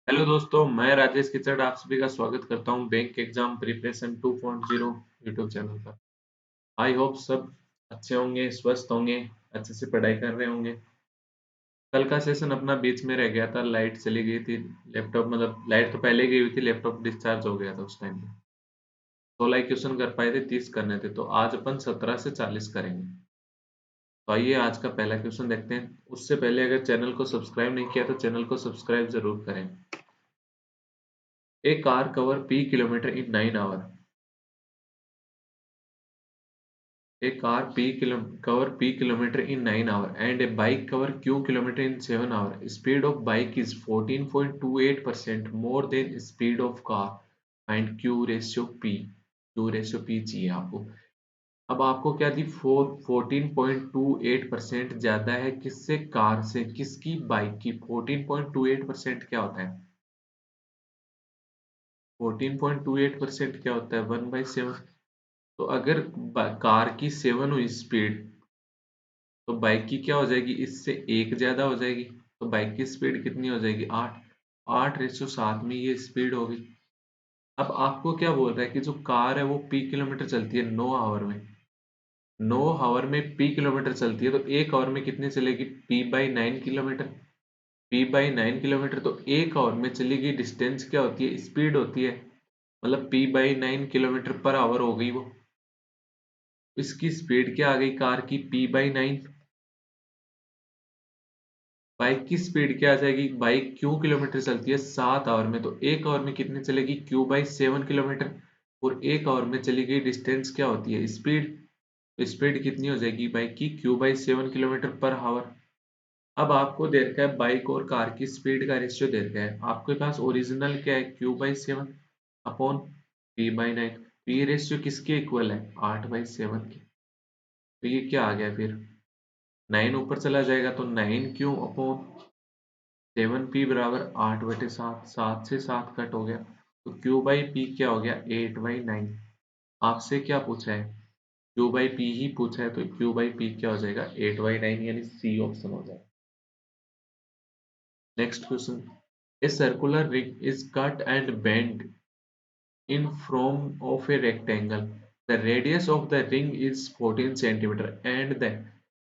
Hello दोस्तों, मैं राजेश किचड़ आप सभी का स्वागत करता हूं bank exam preparation 2.0 YouTube channel पर। आई होप सब अच्छे होंगे, स्वस्थ होंगे, अच्छे से पढ़ाई कर रहे होंगे। कल का सेशन अपना बीच में रह गया था, लाइट चली गई थी। लैपटॉप मतलब लाइट तो पहले गई हुई थी, लैपटॉप डिस्चार्ज हो गया था उस टाइम पे। 16 क्वेश्चन कर पाए थे, 30 करने थे, तो आज अपन 17 से 40 करेंगे। तो आइए आज का पहला क्वेश्चन देखते हैं। उससे पहले अगर चैनल को सब्सक्राइब नहीं किया तो चैनल को सब्सक्राइब जरूर करें। A car cover P kilometre in 9 hour. A car cover P kilometer in 9 hours and a bike cover Q kilometer in 7 hours. Speed of bike is 14.28% more than speed of car. Find Q ratio P. Q ratio P चाहिए आपको। अब आपको क्या दी? 14.28% ज्यादा है किससे? Car से। किसकी? बाइक की। 14.28% क्या होता है? 14.28% क्या होता है? 1/7। तो अगर कार की 7 हुई स्पीड तो बाइक की क्या हो जाएगी? इससे एक ज्यादा हो जाएगी। तो बाइक की स्पीड कितनी हो जाएगी? 8। 8:7 में ये स्पीड होगी। अब आपको क्या बोल रहा है कि जो कार है वो पी किलोमीटर चलती है 9 आवर में। 9 आवर में पी किलोमीटर चलती है तो 1 आवर में कितनी चलेगी? P/9 kilometre. P/9 किलोमीटर तो 1 आवर में चली गई डिस्टेंस क्या होती है? स्पीड होती है। मतलब P/9 किलोमीटर पर आवर हो गई वो। इसकी स्पीड क्या आ गई कार की? P/9। बाइक की स्पीड क्या आ जाएगी? बाइक क्यू किलोमीटर चलती है 7 आवर में, तो 1 आवर में कितनी चलेगी? Q/7 kilometre. और 1 आवर में चली गई डिस्टेंस क्या होती है? स्पीड। तो स्पीड कितनी हो जाएगी बाइक की? Q/7 kilometre per hour. अब आपको दे रखा है बाइक और कार की स्पीड का रेशियो दे रखा है। आपके पास ओरिजिनल क्या है? Q/7 upon P/9। तो ये रेशियो किसके इक्वल है? 8/7 के। तो ये क्या आ गया फिर? 9 ऊपर चला जाएगा तो 9Q अपॉन 7P बराबर 8/7। 7 से 7 कट हो गया तो Q/P क्या हो गया? 8/9। आपसे क्या पूछा है? Q/P ही पूछा है तो Q/P क्या हो जाएगा? 8/9 यानी सी ऑप्शन हो जाएगा। Next question. A circular ring is cut and bend in form of a rectangle. The radius of the ring is 14 centimeter and the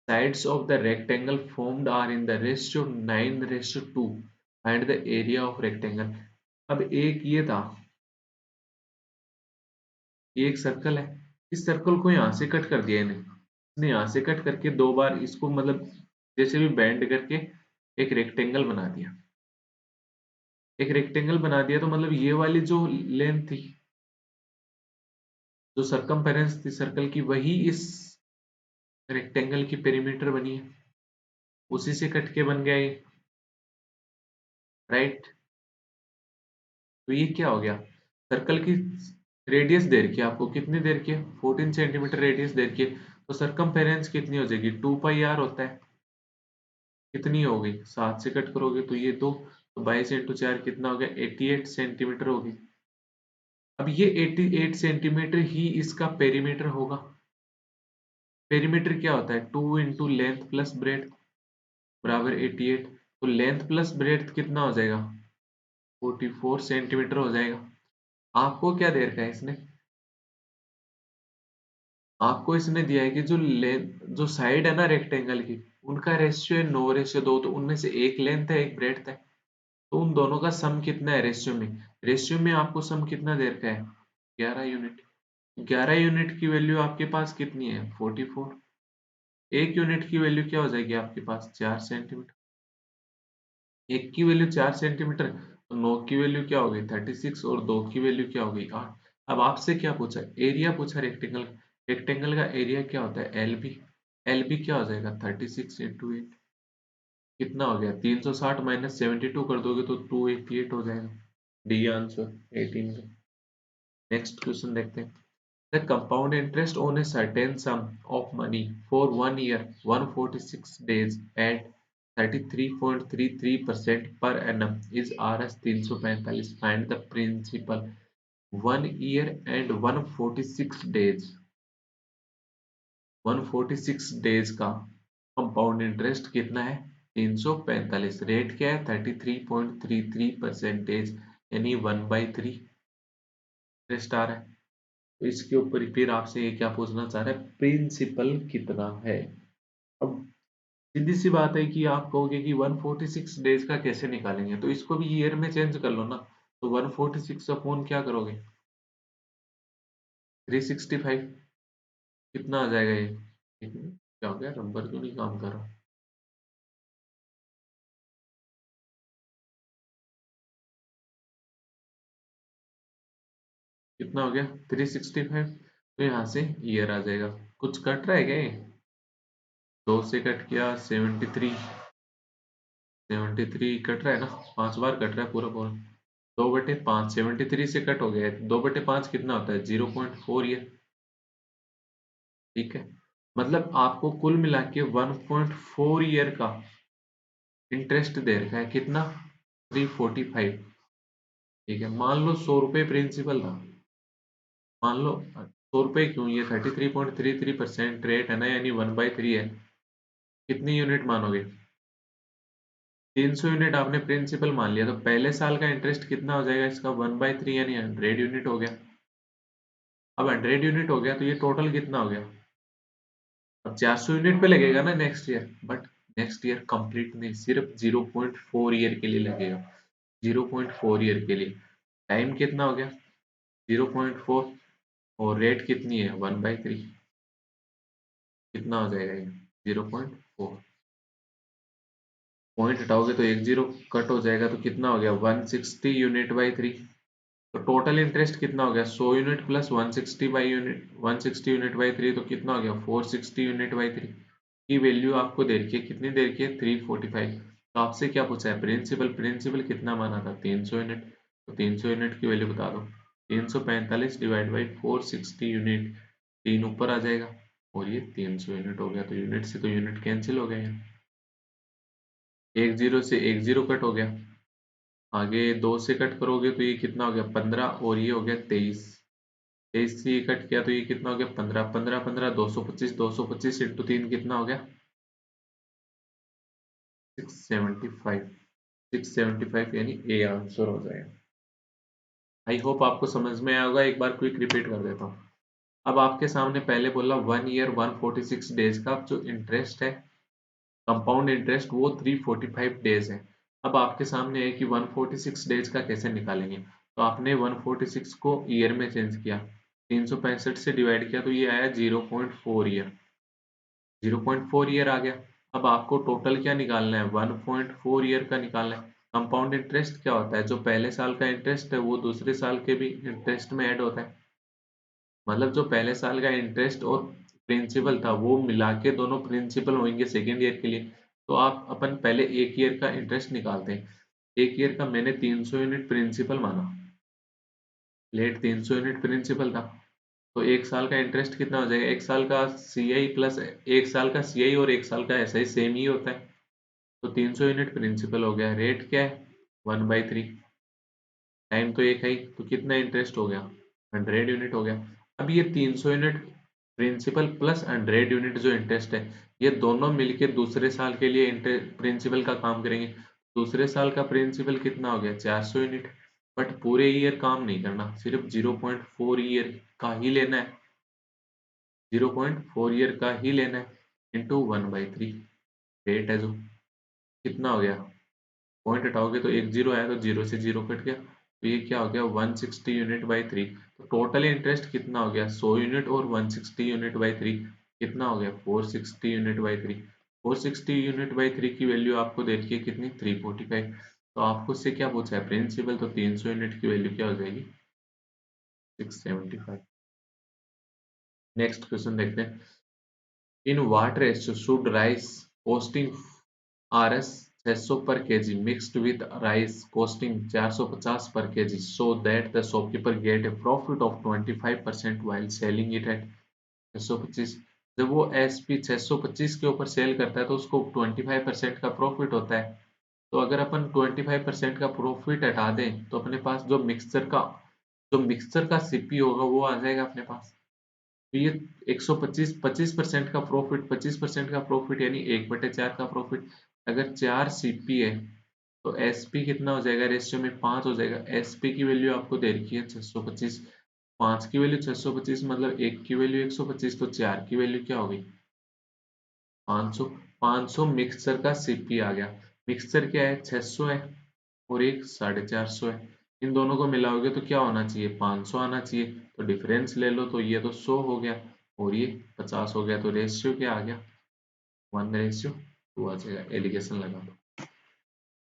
sides of the rectangle formed are in the ratio 9:2 and the area of rectangle. अब एक ये था, ये एक circle है। इस circle को यहाँ से कट कर दिया इन्हें। इसने यहाँ से कट करके दो बार इसको मतलब जैसे भी बेंड करके एक रेक्टेंगल बना दिया। एक रेक्टेंगल बना दिया तो मतलब ये वाली जो लेंथ थी, जो सरकमफेरेंस थी सर्कल की, वही इस रेक्टेंगल की पेरीमीटर बनी है। उसी से कट के बन गया ये, राइट। तो ये क्या हो गया? सर्कल की रेडियस दे रखी है आपको, कितनी दे रखी है? 14 सेंटीमीटर रेडियस दे रखी है। तो सरकमफेरेंस कितनी हो जाएगी? 2πr होता है। कितनी हो गई? 7 से कट करोगे तो ये 2, तो 22 × 4 कितना हो गया? 88 सेंटीमीटर होगी। अब ये 88 सेंटीमीटर ही इसका पेरीमीटर होगा। पेरीमीटर क्या होता है? 2 × लेंथ प्लस ब्रेड्थ बराबर 88। तो लेंथ प्लस ब्रेड्थ कितना हो जाएगा? 44 सेंटीमीटर हो जाएगा। आपको क्या दे रखा है इसने? आपको इसने दिया है कि जो लेंथ, जो साइड है ना रेक्टेंगल की, उनका रेशियो है 9:2। तो उनमें से एक लेंथ है, एक ब्रेड्थ है। तो उन दोनों का सम कितना है रेशियो में? रेशियो में आपको सम कितना दे रखा है? 11 यूनिट। 11 यूनिट की वैल्यू आपके पास कितनी है? 44। एक यूनिट की वैल्यू क्या हो जाएगी आपके पास? 4 सेंटीमीटर। एक की वैल्यू 4 सेंटीमीटर, तो 9 की वैल्यू क्या हो गई? 36। और 2 की वैल्यू क्या हो गई? 8। अब आपसे क्या पूछा? एरिया पूछा रेक्टेंगल। रेक्टेंगल का एरिया क्या होता है? एलबी। एलबी क्या हो जाएगा? 36 × 8। कितना हो गया? 360 माइनस 72 कर दोगे तो 288 हो जाएगा। डी आंसर 18 का। नेक्स्ट क्वेश्चन देखते हैं। The compound interest on a certain some of money for 1 year 146 days at 33.33% per annum is Rs 345। Find the principal 1 year and 146 days। 146 days का कंपाउंड इंटरेस्ट कितना है? 345। रेट क्या है? 33.33%, यानी 1/3 interest आ रहा है। तो इसके ऊपर फिर आपसे ये क्या पूछना चाह रहा है? प्रिंसिपल कितना है। अब सीधी सी बात है कि आप कहोगे कि 146 डेज का कैसे निकालेंगे, तो इसको भी ईयर में चेंज कर लो ना। तो 146 अपॉन क्या करोगे? 365। कितना आ जाएगा ये? एक मिनट, क्या हो गया? नंबर क्यों नहीं काम कर रहा? कितना हो गया? 365। तो यहाँ से ईयर आ जाएगा। कुछ कट रहा है क्या ये? 2 से कट किया 73। 73 कट रहा है ना? 5 बार कट रहा है पूरा पूरा। 2/5 73 से कट हो गया है। 2/5 कितना होता है? 0.4 ईयर। ठीक है, मतलब आपको कुल मिला के 1.4 ईयर का इंटरेस्ट दे रखा है। कितना? 345। ठीक है, मान लो 100 रुपये प्रिंसिपल था। मान लो 100 रुपये क्यों, ये 33.33% रेट है ना, यानी 1/3 है। कितनी यूनिट मानोगे? 300 यूनिट आपने प्रिंसिपल मान लिया, तो पहले साल का इंटरेस्ट कितना हो जाएगा इसका? 1/3 यानी 100 यूनिट हो गया। अब 100 यूनिट हो गया तो ये टोटल कितना हो गया? अब 400 यूनिट पे लगेगा ना next year, but next year complete नहीं, सिर्फ 0.4 ईयर के लिए लगेगा। 0.4 ईयर के लिए। टाइम कितना हो गया? 0.4। और रेट कितनी है? 1/3। कितना हो जाएगा ये? 0.4। पॉइंट हटाओगे तो एक जीरो कट हो जाएगा, तो कितना हो गया? 160 यूनिट/3। तो टोटल इंटरेस्ट कितना हो गया? 100 यूनिट प्लस 160 यूनिट/3, तो कितना हो गया? 460 यूनिट/3 की वैल्यू आपको दे रखी है। कितनी दे रखी है? 345। तो आपसे क्या पूछा है? प्रिंसिपल। प्रिंसिपल कितना माना था? 300 यूनिट। तो 300 यूनिट की वैल्यू बता दो। 345 डिवाइड बाई 460 यूनिट। 3 ऊपर आ जाएगा और ये 300 यूनिट हो गया। तो यूनिट से तो यूनिट कैंसिल हो गए। एक जीरो से एक जीरो कट हो गया। आगे 2 से कट करोगे तो ये कितना हो गया? 15। और ये हो गया 23। 23 से ये कट किया तो ये कितना हो गया? 15। 15 15 225। 225 इंटू 3 कितना हो गया? 675। 675 यानी ए आंसर हो जाएगा। आई होप आपको समझ में आया होगा। एक बार क्विक रिपीट कर देता हूँ। अब आपके सामने पहले बोला 1 ईयर 146 डेज का जो इंटरेस्ट है, कंपाउंड इंटरेस्ट, वो 345 डेज है। अब आपके सामने है कि 146 डेज का कैसे निकालेंगे। तो आपने 146 को ईयर में चेंज किया, 365 से डिवाइड किया, तो ये आया 0.4 ईयर। 0.4 ईयर आ गया। अब आपको टोटल क्या निकालना है? 1.4 ईयर का निकालना है। कंपाउंड इंटरेस्ट क्या होता है? जो पहले साल का इंटरेस्ट है वो दूसरे साल के भी इंटरेस्ट में ऐड होता है। मतलब जो पहले साल का इंटरेस्ट और प्रिंसिपल था वो मिला के दोनों प्रिंसिपल होंगे सेकेंड ईयर के लिए। तो आप अपन पहले एक ईयर का इंटरेस्ट निकालते हैं। एक ईयर का मैंने 300 यूनिट प्रिंसिपल माना। लेट 300 यूनिट प्रिंसिपल था। तो एक साल का इंटरेस्ट कितना हो जाएगा? एक साल का सी आई प्लस एक साल का सी आई और एक साल का एस आई सेम ही होता है। तो 300 यूनिट प्रिंसिपल हो गया। रेट क्या है? 1/3। टाइम तो एक है ही, तो कितना इंटरेस्ट हो गया? 100 यूनिट हो गया। अब ये 300 यूनिट प्रिंसिपल प्लस 100 यूनिट जो इंटरेस्ट है, ये दोनों मिलके दूसरे साल के लिए प्रिंसिपल का काम करेंगे। दूसरे साल का प्रिंसिपल कितना हो गया? 400 यूनिट। बट पूरे ईयर काम नहीं करना, सिर्फ 0.4 ईयर का ही लेना है। 0.4 ईयर का ही लेना है इंटू 1/3 रेट है जो। कितना हो गया? पॉइंट हटाओगे तो एक जीरो आया, तो जीरो से जीरो कट गया, तो ये क्या हो गया? 160 यूनिट/3। तो टोटल इंटरेस्ट कितना हो गया? 100 यूनिट और 160 यूनिट/3 कितना हो गया? 460 यूनिट/3। 460 यूनिट/3 की वैल्यू आपको दे रखी है कितनी? 345। तो आपको उससे क्या पूछा है? प्रिंसिपल। तो 300 यूनिट की वैल्यू क्या हो जाएगी? 675। नेक्स्ट क्वेश्चन देखते हैं। In what ratio should rice costing RS 600 per kg mixed with rice costing 450 per kg so that the shopkeeper get a profit of 25% while selling it at 625। जब वो SP 625 के ऊपर cell करता है तो उसको 25% का प्रॉफिट होता है। तो अगर अपन 25% का प्रॉफिट हटा दें तो अपने पास जो मिक्सचर का CP होगा वो आ जाएगा अपने पास। तो ये 125 25% का प्रॉफिट, 25% का प्रॉफिट यानी 1/4 का प्रॉफिट। अगर 4 सीपी है तो एसपी कितना हो जाएगा, रेशियो में 5 हो जाएगा। एसपी की वैल्यू आपको दे रखी है 625, 5 की वैल्यू 625 मतलब 1 की वैल्यू 125, तो 4 की वैल्यू क्या होगी 500। 500 मिक्सचर का सीपी आ गया। मिक्सचर क्या है 600 है और एक 450 है। इन दोनों को मिलाओगे तो क्या होना चाहिए 500 आना चाहिए। तो डिफरेंस ले लो तो ये तो 100 हो गया और ये 50 हो गया। तो रेशियो क्या आ गया 1:2 आ जाएगा। एलिगेशन लगा दो।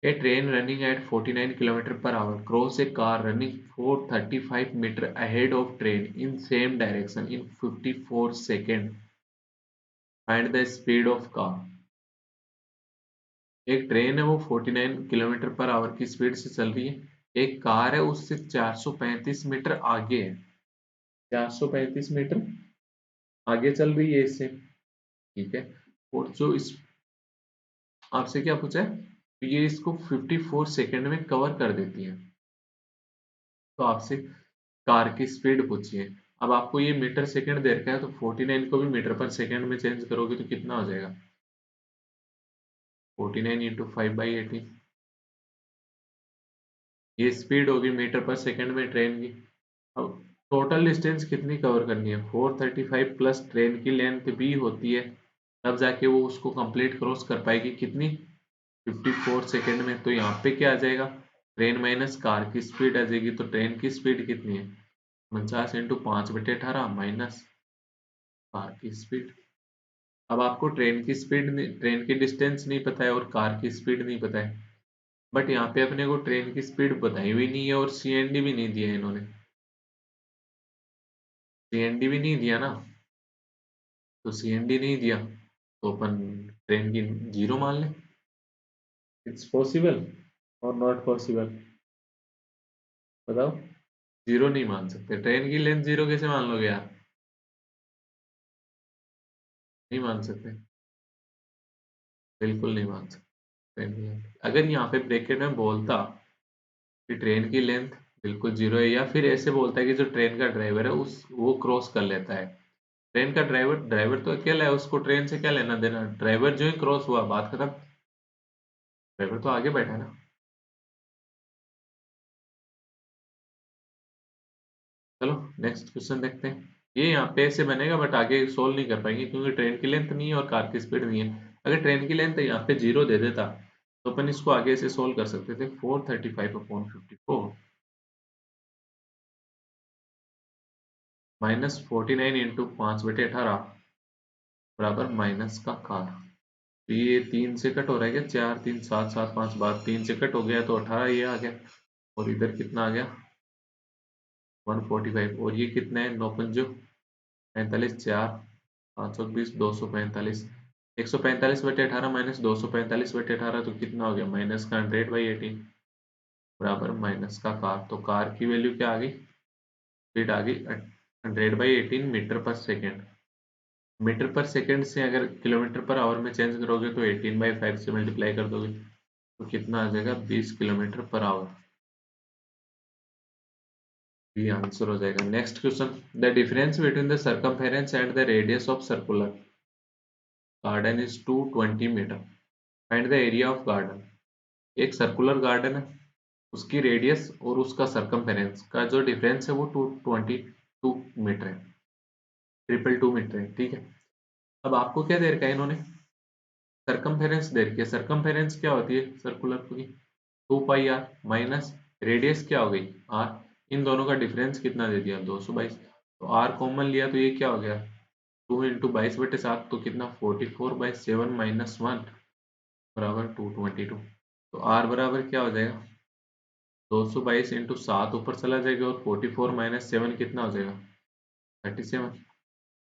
A train running at 49 km per hour cross a car running 435 meter ahead of train in same direction in 54 seconds. Find the speed of car. एक ट्रेन है वो 49 किलोमीटर पर आवर की speed से चल रही है। एक कार है उससे 435 मीटर आगे है, 435 मीटर आगे चल रही है इससे, ठीक है। और जो इस आपसे क्या पूछा है, तो ये इसको 54 सेकंड में कवर कर देती है। तो आपसे कार की स्पीड पूछिए। अब आपको ये मीटर सेकंड दे रखा है तो 49 को भी मीटर पर सेकंड में चेंज करोगे तो कितना हो जाएगा 49 इंटू 5/18। ये स्पीड होगी मीटर पर सेकंड में ट्रेन की। अब टोटल डिस्टेंस कितनी कवर करनी है 435 प्लस ट्रेन की लेंथ भी होती है, तब जाके वो उसको कंप्लीट क्रॉस कर पाएगी कितनी 54 सेकंड में। तो यहाँ पे क्या आ जाएगा ट्रेन माइनस कार की स्पीड आ जाएगी। तो ट्रेन की स्पीड कितनी है 49 इंटू 5/18 माइनस कार की स्पीड। अब आपको ट्रेन की स्पीड, ट्रेन की डिस्टेंस नहीं पता है और कार की स्पीड नहीं पता है, बट यहाँ पे अपने को ट्रेन की स्पीड बताई हुई नहीं है और सीएनडी भी नहीं दिया है इन्होंने, सीएनडी भी नहीं दिया ना। तो सीएनडी नहीं दिया तो अपन ट्रेन की जीरो मान लें। इट्स पॉसिबल और नॉट पॉसिबल, बताओ। जीरो नहीं मान सकते, ट्रेन की लेंथ जीरो कैसे मान लोगे यार, नहीं मान सकते, बिल्कुल नहीं मान सकते। ट्रेन की लेंथ अगर यहाँ पे ब्रैकेट में बोलता कि ट्रेन की लेंथ बिल्कुल जीरो है, या फिर ऐसे बोलता है कि जो ट्रेन का ड्राइवर है उस वो क्रॉस कर लेता है। ट्रेन का ड्राइवर, ड्राइवर तो अकेला है, उसको ट्रेन से क्या लेना देना, ड्राइवर जो ही क्रॉस हुआ बात खत्म, ड्राइवर तो आगे बैठा है ना। चलो नेक्स्ट क्वेश्चन देखते हैं। ये यहाँ पे ऐसे बनेगा बट आगे सोल्व नहीं कर पाएंगे क्योंकि ट्रेन की लेंथ नहीं है और कार की स्पीड नहीं है। अगर ट्रेन की लेंथ यहाँ पे जीरो दे देता तो अपन इसको आगे से सोल्व कर सकते थे। 435/54 माइनस 49 इंटू 5/18 बराबर माइनस का कार। तो ये 3 से कट हो रहा है क्या, 4 3 7 7 5 बार 3 से कट हो गया तो 18 ये आ गया। और इधर कितना आ गया 145। और ये कितना है 9×5 = 45, 4 520 245, 145/18 माइनस 245/18 तो कितना हो गया माइनस का 100/18 बराबर माइनस का कार। तो कार की वैल्यू क्या आ गई, स्पीड आ गई 100/18 मीटर पर सेकेंड। मीटर पर सेकेंड से अगर किलोमीटर पर आवर में चेंज करोगे तो 18/5 से मल्टीप्लाई कर दोगे तो कितना आ जाएगा 20 किलोमीटर पर आवर। ये आंसर हो जाएगा। Next question, the difference between the circumference and the radius of circular garden is 220 metre. Find the area of garden. एक सर्कुलर गार्डन है, उसकी रेडियस और उसका सर्कमफेरेंस का जो डिफरेंस है वो 222 मीटर है, 222 मीटर है, ठीक है। अब आपको क्या दे रखा है इन्होंने, सर्कमफेरेंस दे रखी है। सर्कमफेरेंस क्या होती है सर्कुलर की 2πr माइनस रेडियस क्या हो गई r, इन दोनों का डिफरेंस कितना दे दिया 222। तो r कॉमन लिया तो ये क्या हो गया 2 × 22/7 तो कितना 44/7 माइनस 1 बराबर 222। तो r बराबर क्या हो जाएगा 222 इंटू 7 ऊपर चला जाएगा और 44 माइनस 7 कितना हो जाएगा 37।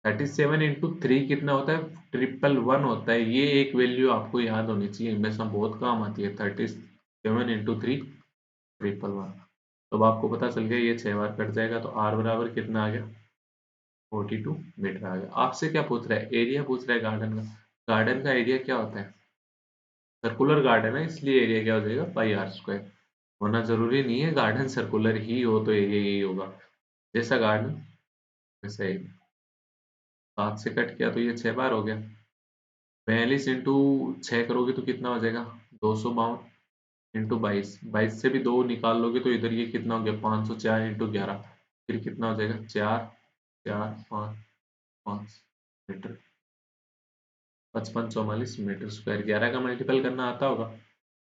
37 इंटू 3 कितना होता है 111 होता है। ये एक वैल्यू आपको याद होनी चाहिए, हमेशा बहुत काम आती है। 37 इंटू 3 111। तो अब आपको पता चल गया ये 6 बार कट जाएगा तो r बराबर कितना आ गया 42 मीटर आ गया। आपसे क्या पूछ रहा है एरिया पूछ रहा है गार्डन का। गार्डन का एरिया क्या होता है, सर्कुलर गार्डन है इसलिए एरिया क्या हो जाएगा πr²। होना जरूरी नहीं है गार्डन सर्कुलर ही हो तो एरिया यही होगा, जैसा गार्डन वैसा एरिया। 7 से कट किया तो ये 6 बार हो गया। 42 इंटू 6 करोगे तो कितना हो जाएगा 252 इंटू 22 से भी 2 निकाल लोगे तो इधर ये कितना हो गया 504 इंटू 11 फिर कितना हो जाएगा 4 4 5 5 मीटर 55 44 मीटर स्क्वायर 11 का मल्टीपल करना आता होगा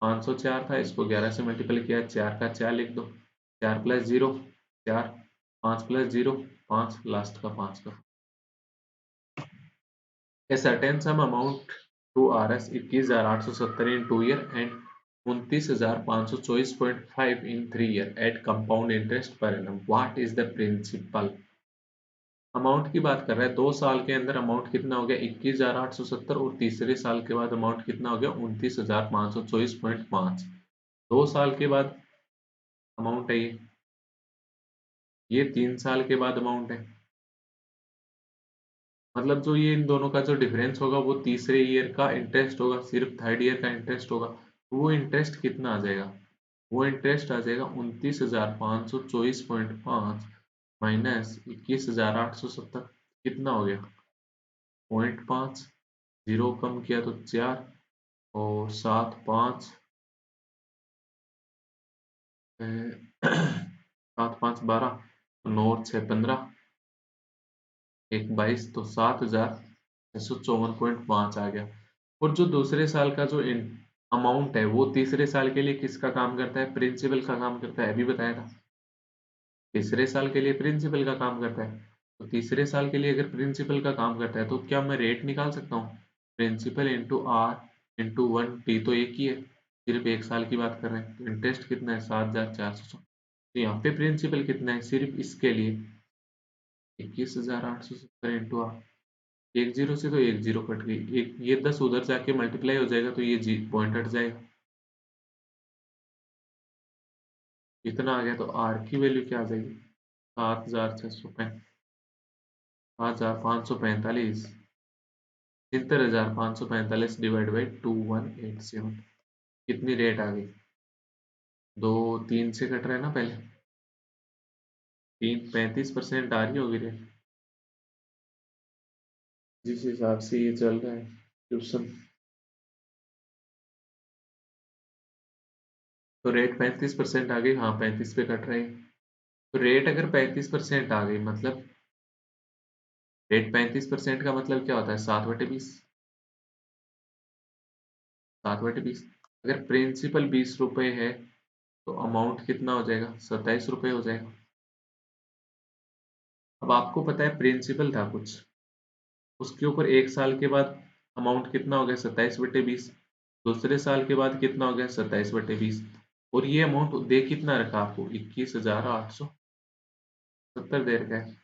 504 था इसको 11 से मल्टीपल किया 4 का 4 लिख दो 4 प्लस 0 4 5 प्लस 0 5 लास्ट का 5 का A certain sum amount to RS 21,870 in 2 year and 29,524.5 in 3 year at compound interest per annum. What is the principal? Amount की बात कर रहा है 2 साल के अंदर अमाउंट कितना हो गया 21,870 और तीसरे साल के बाद अमाउंट कितना हो गया 29,524.5 2 साल के बाद अमाउंट है ये 3 साल के बाद अमाउंट है मतलब जो ये इन दोनों का जो डिफरेंस होगा वो तीसरे ईयर का इंटरेस्ट होगा सिर्फ थर्ड ईयर का इंटरेस्ट होगा तो वो इंटरेस्ट कितना आ जाएगा वो इंटरेस्ट आ जाएगा 29,524.5 माइनस 21,870 कितना हो गया 0.5 जीरो कम किया तो 4 और 7 5 7 5 12 9 और 6 15 1 22 तो 7,654.5 आ गया और जो दूसरे साल का जो अमाउंट है वो तीसरे साल के लिए किसका काम करता है प्रिंसिपल का काम करता है अभी बताया था तीसरे साल के लिए प्रिंसिपल का काम करता है तो तीसरे साल के लिए अगर प्रिंसिपल का काम करता है तो क्या मैं रेट निकाल सकता हूँ principal into R into 1 T तो एक ही है सिर्फ 1 साल की बात कर रहे हैं तो इंटरेस्ट कितना है 7,400 तो यहाँ पे प्रिंसिपल कितना है सिर्फ इसके लिए 21,870 इंटू आर 1 जीरो से तो 1 जीरो कट गई एक ये 10 उधर जाके मल्टीप्लाई हो जाएगा तो ये जी पॉइंट हट जाएगा इतना आ गया तो आर की वैल्यू क्या आ जाएगी 7,545 73,545 डिवाइड बाई 2187 कितनी रेट आ गई 2 3 से कट रहा है ना पहले 35% आ रही होगी रेट जिस हिसाब से ये चल रहा है ट्यूशन तो रेट 35% आ गई हाँ 35 पे कट रही है तो रेट अगर 35% आ गई मतलब रेट 35% का मतलब क्या होता है 7/20 7/20 अगर प्रिंसिपल 20 रुपए है तो अमाउंट कितना हो जाएगा 27 रुपए हो जाएगा अब आपको पता है प्रिंसिपल था कुछ उसके ऊपर 1 साल के बाद अमाउंट कितना हो गया 27/20 दूसरे साल के बाद कितना हो गया 27/20 और ये अमाउंट दे कितना रखा आपको 21,870 दे रखा है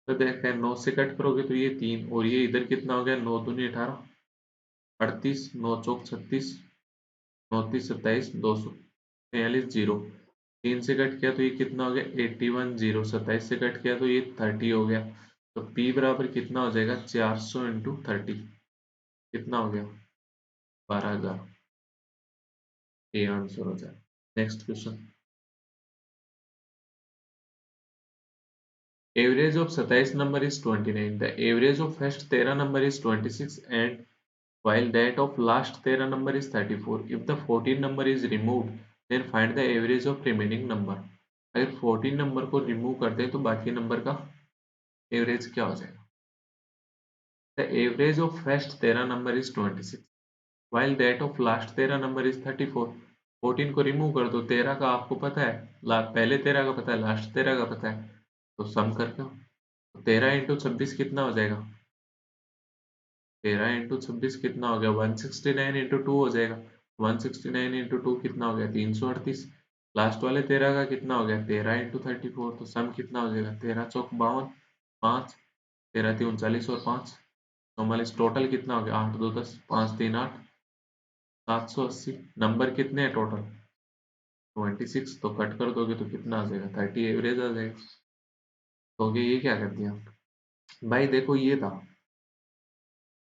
तो दे रखा है 9 से कट करोगे तो ये 3 और ये इधर कितना हो गया 9 दूनी 18 38 9 चौक 36 29 27 243 जीरो 3 से कट किया तो ये कितना हो गया 81 जीरो 27 से कट किया तो ये 30 हो गया तो P बराबर कितना हो जाएगा 400 इंटू 30 कितना हो गया 12,000 ये आंसर हो जाए next question average of 27 number is 29 the average of first 13 number is 26 and while that of last 13 number is 34 if the 14 number is removed then find the average of remaining number अगर 14 number को remove कर दे तो बाकी number का average क्या हो जाएगा the average of first 13 number is 26 while that of last 13 number is 34 14 को रिमूव कर दो 13 का आपको पता है पहले 13 का पता है लास्ट 13 का पता है तो सम करके 13 इंटू 26 कितना हो जाएगा 13 इंटू 26 कितना हो गया 169 इंटू 2 हो जाएगा 169 इंटू 2 कितना हो गया 338 लास्ट वाले 13 का कितना हो गया 13 इंटू 34 तो सम कितना हो जाएगा 13 चौक 52 5 13 3 39 और 5 44 टोटल कितना हो गया 8 2 10 5 3 8 780 नंबर कितने हैं टोटल 26 तो कट कर दोगे तो कितना आ जाएगा 30 एवरेज आ जाएगा तो ये क्या कर दिया भाई देखो ये था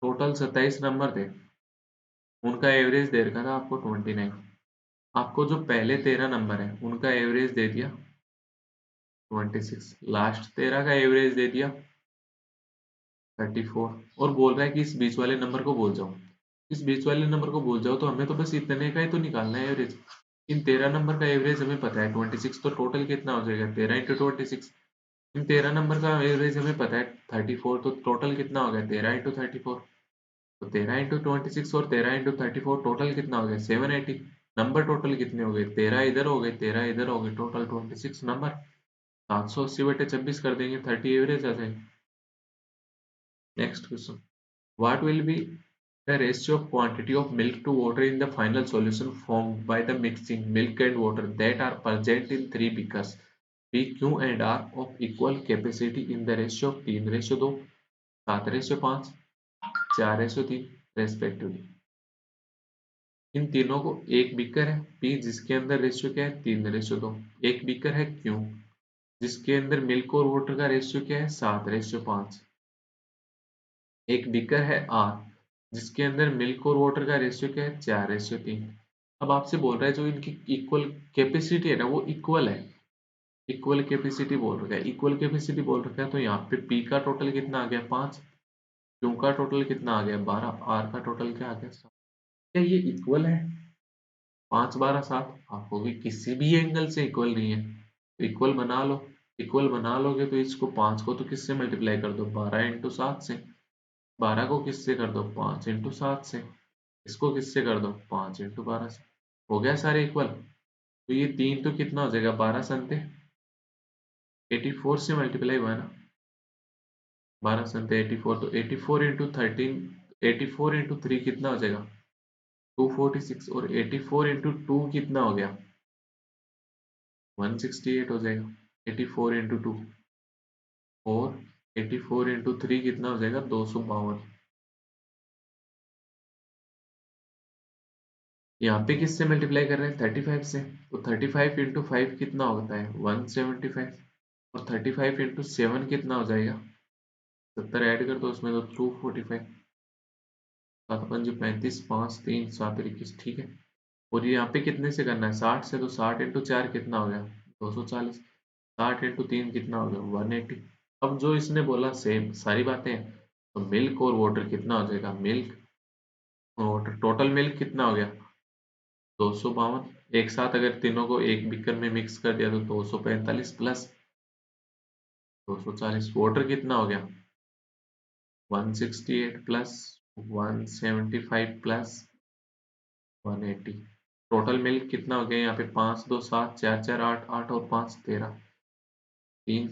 टोटल 27 नंबर थे उनका एवरेज दे रखा था आपको 29 आपको जो पहले 13 नंबर है उनका एवरेज दे दिया 26 लास्ट 13 का एवरेज दे दिया 34 और बोल रहा है कि इस बीच वाले नंबर को भूल जाओ। इस बीच वाले नंबर को भूल जाओ तो हमें तो बस इतने का ही तो निकालना है एवरेज। इन 13 नंबर का एवरेज हमें पता है 26, तो टोटल कितना हो जाएगा 13 इंटू 26। इन 13 नंबर का एवरेज हमें पता है 34, तो टोटल कितना हो गया 13 इंटू 34। तो 13 इंटू 26 और 13 इंटू 34 टोटल कितना हो गया 780। नंबर टोटल कितने हो गए 13 इधर हो गए 13 इधर हो गए, टोटल 26 नंबर। 780/26 कर देंगे 30 एवरेज आ जाएगी। Next question, what will be the ratio of quantity of milk to water in the final solution formed by the mixing milk and water that are present in three beakers P, Q and R of equal capacity in the ratio of 3:2, 7:5, 4:3 respectively। इन तीनों को एक beaker है P जिसके अंदर ratio क्या है 3:2, एक beaker है Q जिसके अंदर मिल्क और वाटर का रेशियो क्या है 7:5, एक बीकर है R जिसके अंदर मिल्क और वाटर का रेशियो क्या है 4:3। अब आपसे बोल रहा है जो इनकी इक्वल कैपेसिटी है ना वो इक्वल है, इक्वल कैपेसिटी बोल रखा है, इक्वल कैपेसिटी बोल रखा है, तो यहाँ पे P का टोटल कितना आ गया 5, Q का टोटल कितना आ गया 12, R का टोटल क्या आ गया 7। क्या ये इक्वल है 5 12 7? आपको भी किसी भी एंगल से इक्वल नहीं है, तो इक्वल बना लो। इक्वल बना लोगे तो इसको 5 को तो किससे मल्टीप्लाई कर दो 12 इंटू 7 से, 12 को किससे कर दो 5 इंटू 7 से, इसको किससे कर दो 5 इंटू 12 से। हो गया सारे इक्वल। तो ये तीन तो कितना हो जाएगा 12 संते 84 से मल्टीप्लाई हुआ है ना, 12 संते 84, तो 84 इंटू 13, 84 इंटू 3 कितना हो जाएगा 246, और 84 इंटू 2 कितना हो गया 168 हो जाएगा 84 इंटू 2, और 84 इंटू 3 कितना हो जाएगा 252। यहाँ पे किससे मल्टीप्लाई कर रहे हैं 35 से, तो 35 इंटू 5 कितना होता है 175, और 35 इंटू 7 कितना हो जाएगा 70 ऐड कर दो उसमें तो 245, 7 5 35, 5 3 7 21, ठीक है। और ये यहाँ पे कितने से करना है 60 से, तो 60 इंटू 4 कितना हो गया 240, 60 इंटू 3 कितना हो गया 180। अब जो इसने बोला सेम सारी बातें हैं, तो मिल्क और वाटर कितना हो जाएगा, मिल्क और वाटर टोटल मिल्क कितना हो गया 252, एक साथ अगर तीनों को एक बीकर में मिक्स कर दिया तो 245 प्लस 240, वाटर कितना हो गया 168 प्लस 175 प्लस 180। टोटल मिल्क कितना हो गया यहाँ पे 5 2 7 4 4 8 8 और 5 13, 3,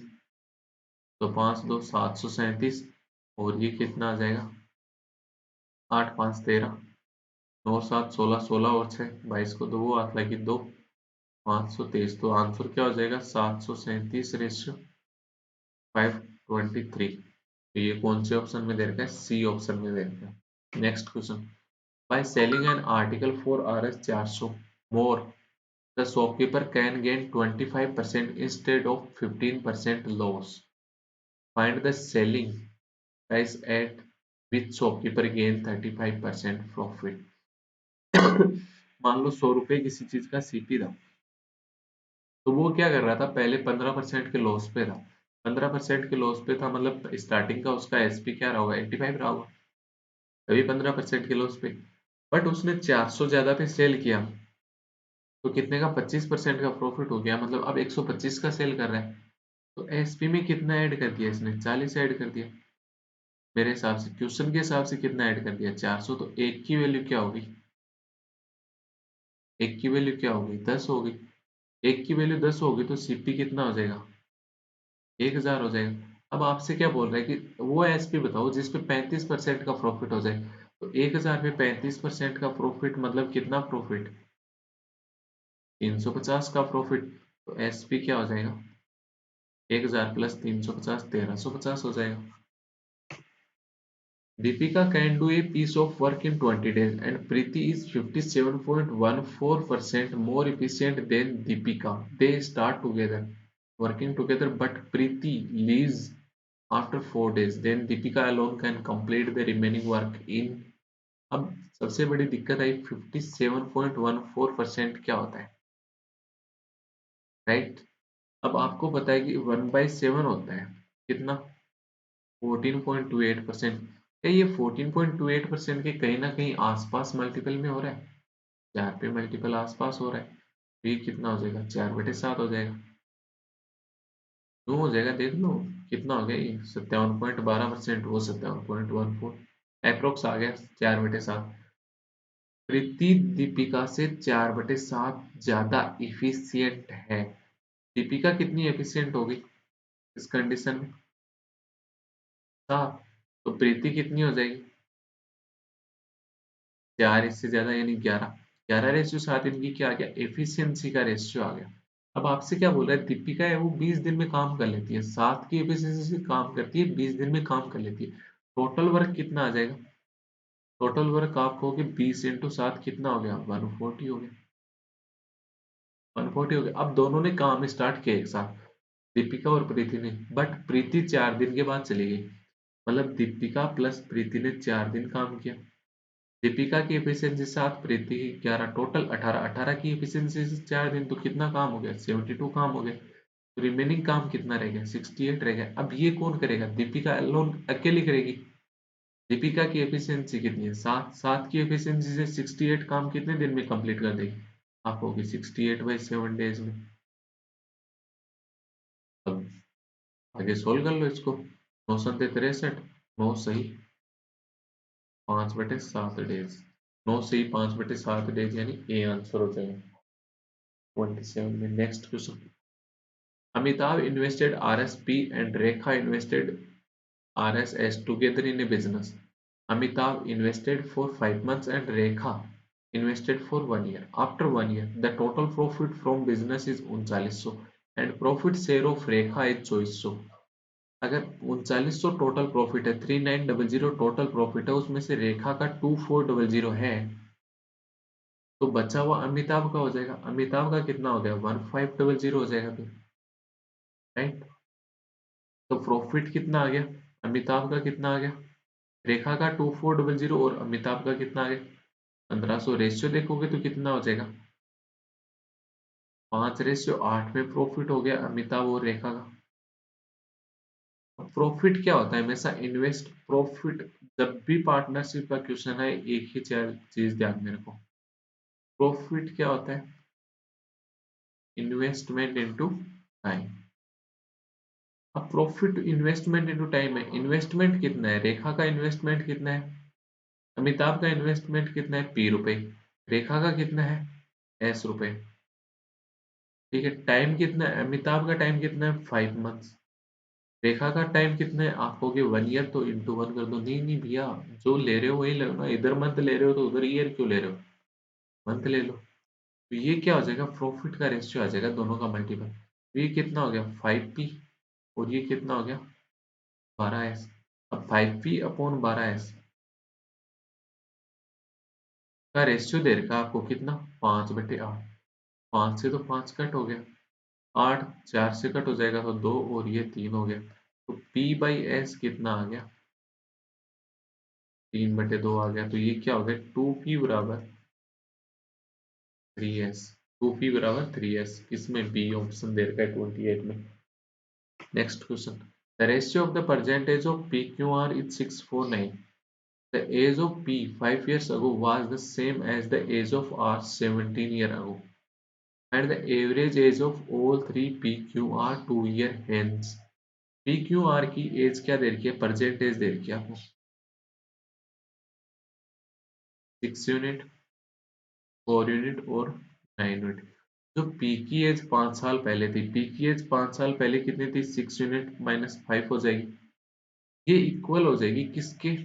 तो 5 2 737, और ये कितना आ जाएगा 8 5 13, 9 7 16, 16 और 6 22 को दो हाथ लगी 2, 523, तो आंसर क्या हो जाएगा 737/523। तो ये कौन से ऑप्शन में दे रखा है सी ऑप्शन में दे रखा है। Next question, by selling an article for Rs 400 more the shopkeeper can gain 25% instead of 15% loss. Find the selling price at which shopkeeper gain 35% profit. मान लो 100 रुपए किसी चीज का सीपी था, तो वो क्या कर रहा था पहले 15% के लॉस पे था, 15% के लॉस पे था, मतलब स्टार्टिंग का उसका एसपी क्या रहा होगा 85 रहा होगा, तभी 15% के लॉस पे। बट उसने 400 ज्यादा पे सेल किया, तो कितने का 25% का प्रॉफिट हो गया, मतलब अब 125 का सेल कर रहा है, तो एसपी में कितना ऐड कर दिया इसने 40 ऐड कर दिया। मेरे हिसाब से क्वेश्चन के हिसाब से कितना ऐड कर दिया 400, तो एक की वैल्यू क्या होगी, एक की वैल्यू क्या होगी 10 होगी, एक की वैल्यू 10 होगी तो सीपी कितना हो जाएगा 1000 हो जाएगा। अब आपसे क्या बोल रहा है कि वो एसपी बताओ जिसपे 35% का प्रॉफिट हो जाए, तो 1000 पे 35% का प्रॉफिट मतलब कितना प्रॉफिट 350 का प्रॉफिट, तो एसपी क्या हो जाएगा 1000 प्लस 350 1350 हो जाएगा। Deepika can do a piece of work in 20 days and Preeti is 57.14% more efficient than Deepika. They start together, working together, but Preeti leaves after 4 days. Then Deepika alone can complete the remaining work in। अब सबसे बड़ी दिक्कत आई 57.14% क्या होता है, right. अब आपको पता है कि 1/7 होता है कितना 14.28%। क्या ये 14.28% के कहीं ना कहीं आसपास मल्टीपल में हो रहा है? 4 पे मल्टीपल आसपास हो रहा है, तो ये कितना हो जाएगा? 4/7 हो जाएगा। क्यों हो जाएगा देख लो, कितना हो गया ये? 57.12% वो 57.14 अप्रोक्स आ गया 4/7। प्रीति दीपिका से 4/7 ज्यादा इफिशियंट है। दीपिका कितनी एफिशिएंट होगी इस कंडीशन में? 7। तो प्रीति कितनी हो जाएगी? 4 इससे ज्यादा यानी 11। 11/7 इनकी क्या आ गया? एफिशिएंसी का रेशियो आ गया। अब आपसे क्या बोल रहा है? दीपिका है वो 20 दिन में काम कर लेती है, 7 की एफिशिएंसी से काम करती है, 20 दिन में काम कर लेती है। टोटल वर्क कितना आ जाएगा? टोटल वर्क आप कहोगे 20 × 7 कितना हो गया? 140 हो गया। 140 हो गया। अब दोनों ने काम स्टार्ट किया एक साथ, दीपिका और प्रीति ने, बट प्रीति 4 दिन के बाद चली गई। मतलब दीपिका प्लस प्रीति ने 4 दिन काम किया। दीपिका की एफिशिएंसी 7, प्रीति की 11, टोटल 18। 18 की एफिशिएंसी से 4 दिन, तो कितना काम हो गया? 72 काम हो गया। तो रिमेनिंग काम कितना रह गया? 68 रह गया। अब ये कौन करेगा? दीपिका अलोन अकेली करेगी। दीपिका की एफिशिएंसी कितनी है? 7। 7 की एफिशिएंसी से 68 काम कितने दिन में कंप्लीट कर देगी? आप होगी 68/7 डेज में। अब आगे सोल्व कर लो इसको। 9 × 63, 9 सही 5/7 डेज। 9 सही 5/7 डेज यानी ए आंसर हो जाएगा 27 में। Next question. Amitabh invested RSP and Rekha invested RSS together in a business. Amitabh invested for 5 months and Rekha invested for 1 year. After 1 year, the total profit from business is 3900 and profit share of Rekha is 2400। अगर 3900 total profit है, 3900 total profit है, उसमें से रेखा का 2400 है, तो बचा हुआ अमिताभ का हो जाएगा। अमिताभ का कितना हो गया? 1500 हो जाएगा फिर, राइट। तो प्रॉफिट कितना आ गया? अमिताभ का कितना आ गया? रेखा का 2400 और अमिताभ का कितना आ गया? 1500। रेशियो देखोगे तो कितना हो जाएगा? 5/8 में प्रॉफिट हो गया अमिताभ और रेखा का। प्रॉफिट क्या होता है? हमेशा इन्वेस्ट प्रॉफिट, जब भी पार्टनरशिप का क्वेश्चन है एक ही चीज ध्यान में रखो। प्रॉफिट क्या होता है? Investment into time. अब प्रॉफिट इन्वेस्टमेंट इनटू टाइम है। इन्वेस्टमेंट कितना है? रेखा का इन्वेस्टमेंट कितना है? अमिताभ का इन्वेस्टमेंट कितना है? P रुपए। रेखा का कितना है? S रुपए। ठीक है। टाइम कितना है? अमिताभ का टाइम कितना है? 5 मंथ्स। रेखा का टाइम कितना है? आप कहोगे 1 ईयर, तो इंटू 1 कर दो। नहीं नहीं भैया, जो ले रहे हो वही लो ना। इधर मंथ ले रहे हो तो उधर ईयर क्यों ले रहे हो? मंथ ले लो। तो ये क्या हो जाएगा? प्रॉफिट का रेशियो आ जाएगा दोनों का मल्टीपल। तो ये कितना हो गया? 5P। और ये कितना हो गया? 12S। अब 5P/12S का रेशियो दे रखा है आपको कितना? 5/8। 5 से तो 5 कट हो गया, 8 4 से कट हो जाएगा तो 2, और ये 3 हो गया। तो P/S कितना आ गया? 3/2 आ गया। तो ये क्या हो गया? 2P बराबर 3S। 2P बराबर 3S, किसमें? बी ऑप्शन दे रखा है 28 में। Next question. The ratio of the percentage of PQR is 649। The age of P 5 years ago was the same as the age of R 17 years ago, and the average age of all three PQR 2 year hence। PQR की as क्या दे रखी है? Percentage दे रखी है आपको। 6 unit, 4 unit और 9 unit. जो P की एज 5 साल पहले थी, पी की एज 5 साल पहले कितनी थी? 6 यूनिट माइनस 5 हो जाएगी। ये इक्वल हो जाएगी किसके?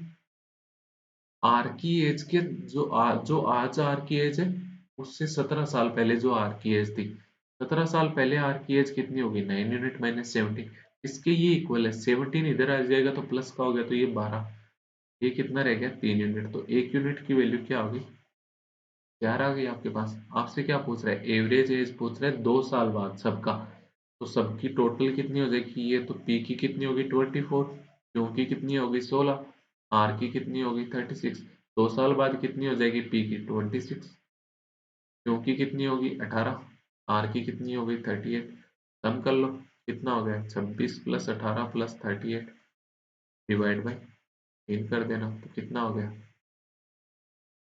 आर की एज के। जो आज आर की एज है उससे 17 साल पहले जो आर की एज थी, 17 साल पहले आर की एज कितनी होगी? 9 यूनिट माइनस 17। इसके ये इक्वल है। 17 इधर आ जाएगा तो प्लस का हो गया, तो ये 12। ये कितना रह गया? 3 यूनिट। तो 1 यूनिट की वैल्यू क्या होगी? 4 आ गई आपके पास। आपसे क्या पूछ रहा है? एवरेज एज पूछ रहा है 2 साल बाद सबका। तो सबकी टोटल कितनी हो जाएगी? ये तो पी की कितनी होगी? 24। क्यू की कितनी होगी? 16। आर की कितनी होगी? 36। 2 साल बाद कितनी हो जाएगी? पी की 26। क्यू की कितनी होगी? 18। आर की कितनी होगी? 38। सम कर लो, कितना हो गया? 26 + 18 + 38। डिवाइड बाई 3 कर देना, तो कितना हो गया?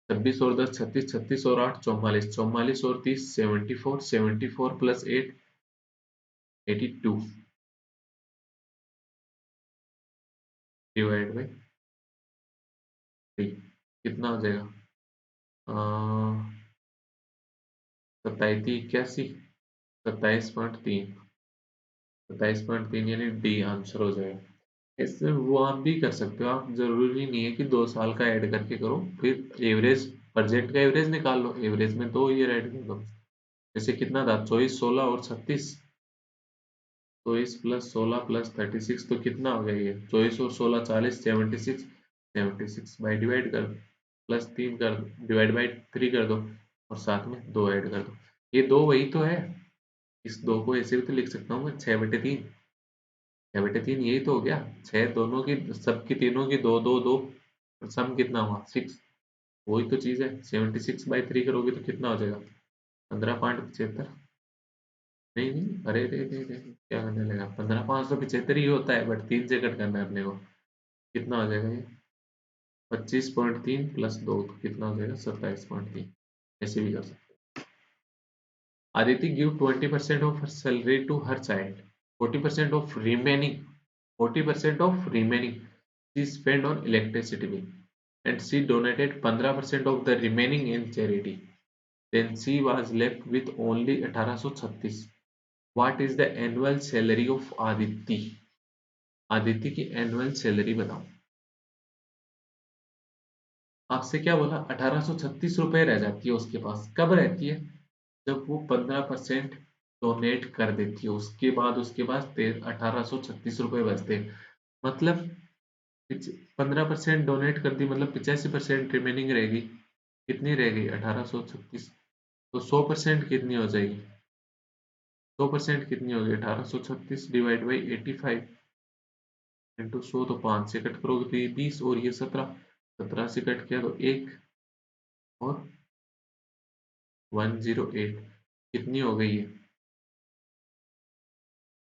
26 और 10 36, 36 और 8 44, 44 और 30 74, 74 प्लस 8 82 डिवाइड बाई 3 कितना हो जाएगा? 27 81 27.3, 27.3 यानी डी आंसर हो जाएगा। इससे वो आप भी कर सकते हो, आप जरूरी नहीं है कि 2 साल का ऐड करके करो, फिर एवरेज प्रेजेंट का एवरेज निकाल लो, एवरेज में 2 ईयर ऐड कर दो। जैसे कितना था 24 16 और 36, 24 प्लस 16 प्लस 36 तो कितना हो गया ये 24 और 16 40 76, 76 बाई डिवाइड कर प्लस 3 कर डिवाइड बाई 3 कर दो और साथ में 2 ऐड कर दो। ये 2 वही तो है, इस 2 को ऐसे भी तो लिख सकता हूँ मैं 6/3, 6/3 यही तो हो गया। 6 दोनों की सबकी तीनों की 2 2 2, सम कितना हुआ 6, वही तो चीज है। 76/3 करोगे तो कितना हो जाएगा 15.75। नहीं नहीं, अरे रे रे रे क्या करने लगा, 15 5 तो 75 ही होता है, बट 3 से कट करना है अपने को। कितना हो जाएगा ये 25.3 प्लस 2 तो कितना हो जाएगा 27.3। ऐसे भी कर सकते। Aditi give 20% of her salary to her child. 40% of remaining 40% of remaining she spent on electricity bill, and she donated 15% of the remaining in charity. Then she was left with only 1836. What is the annual salary of Aditi? Aditya की annual salary बताओ। आपसे क्या बोला 1836 रुपए रह जाती है उसके पास, कब रहती है? जब वो 15% डोनेट कर देती है, उसके बाद उसके पास 1836 रुपए बचते हैं। मतलब 15% डोनेट कर दी, मतलब 85% रिमेनिंग रहेगी। कितनी रहेगी 1836, तो 100% कितनी हो जाएगी? 100% कितनी होगी 1836 डिवाइड बाई 85 इंटू 100, तो 5 से कट करोगे तो ये 20 और ये 17, 17 से कट किया तो 1 और 108, कितनी हो गई है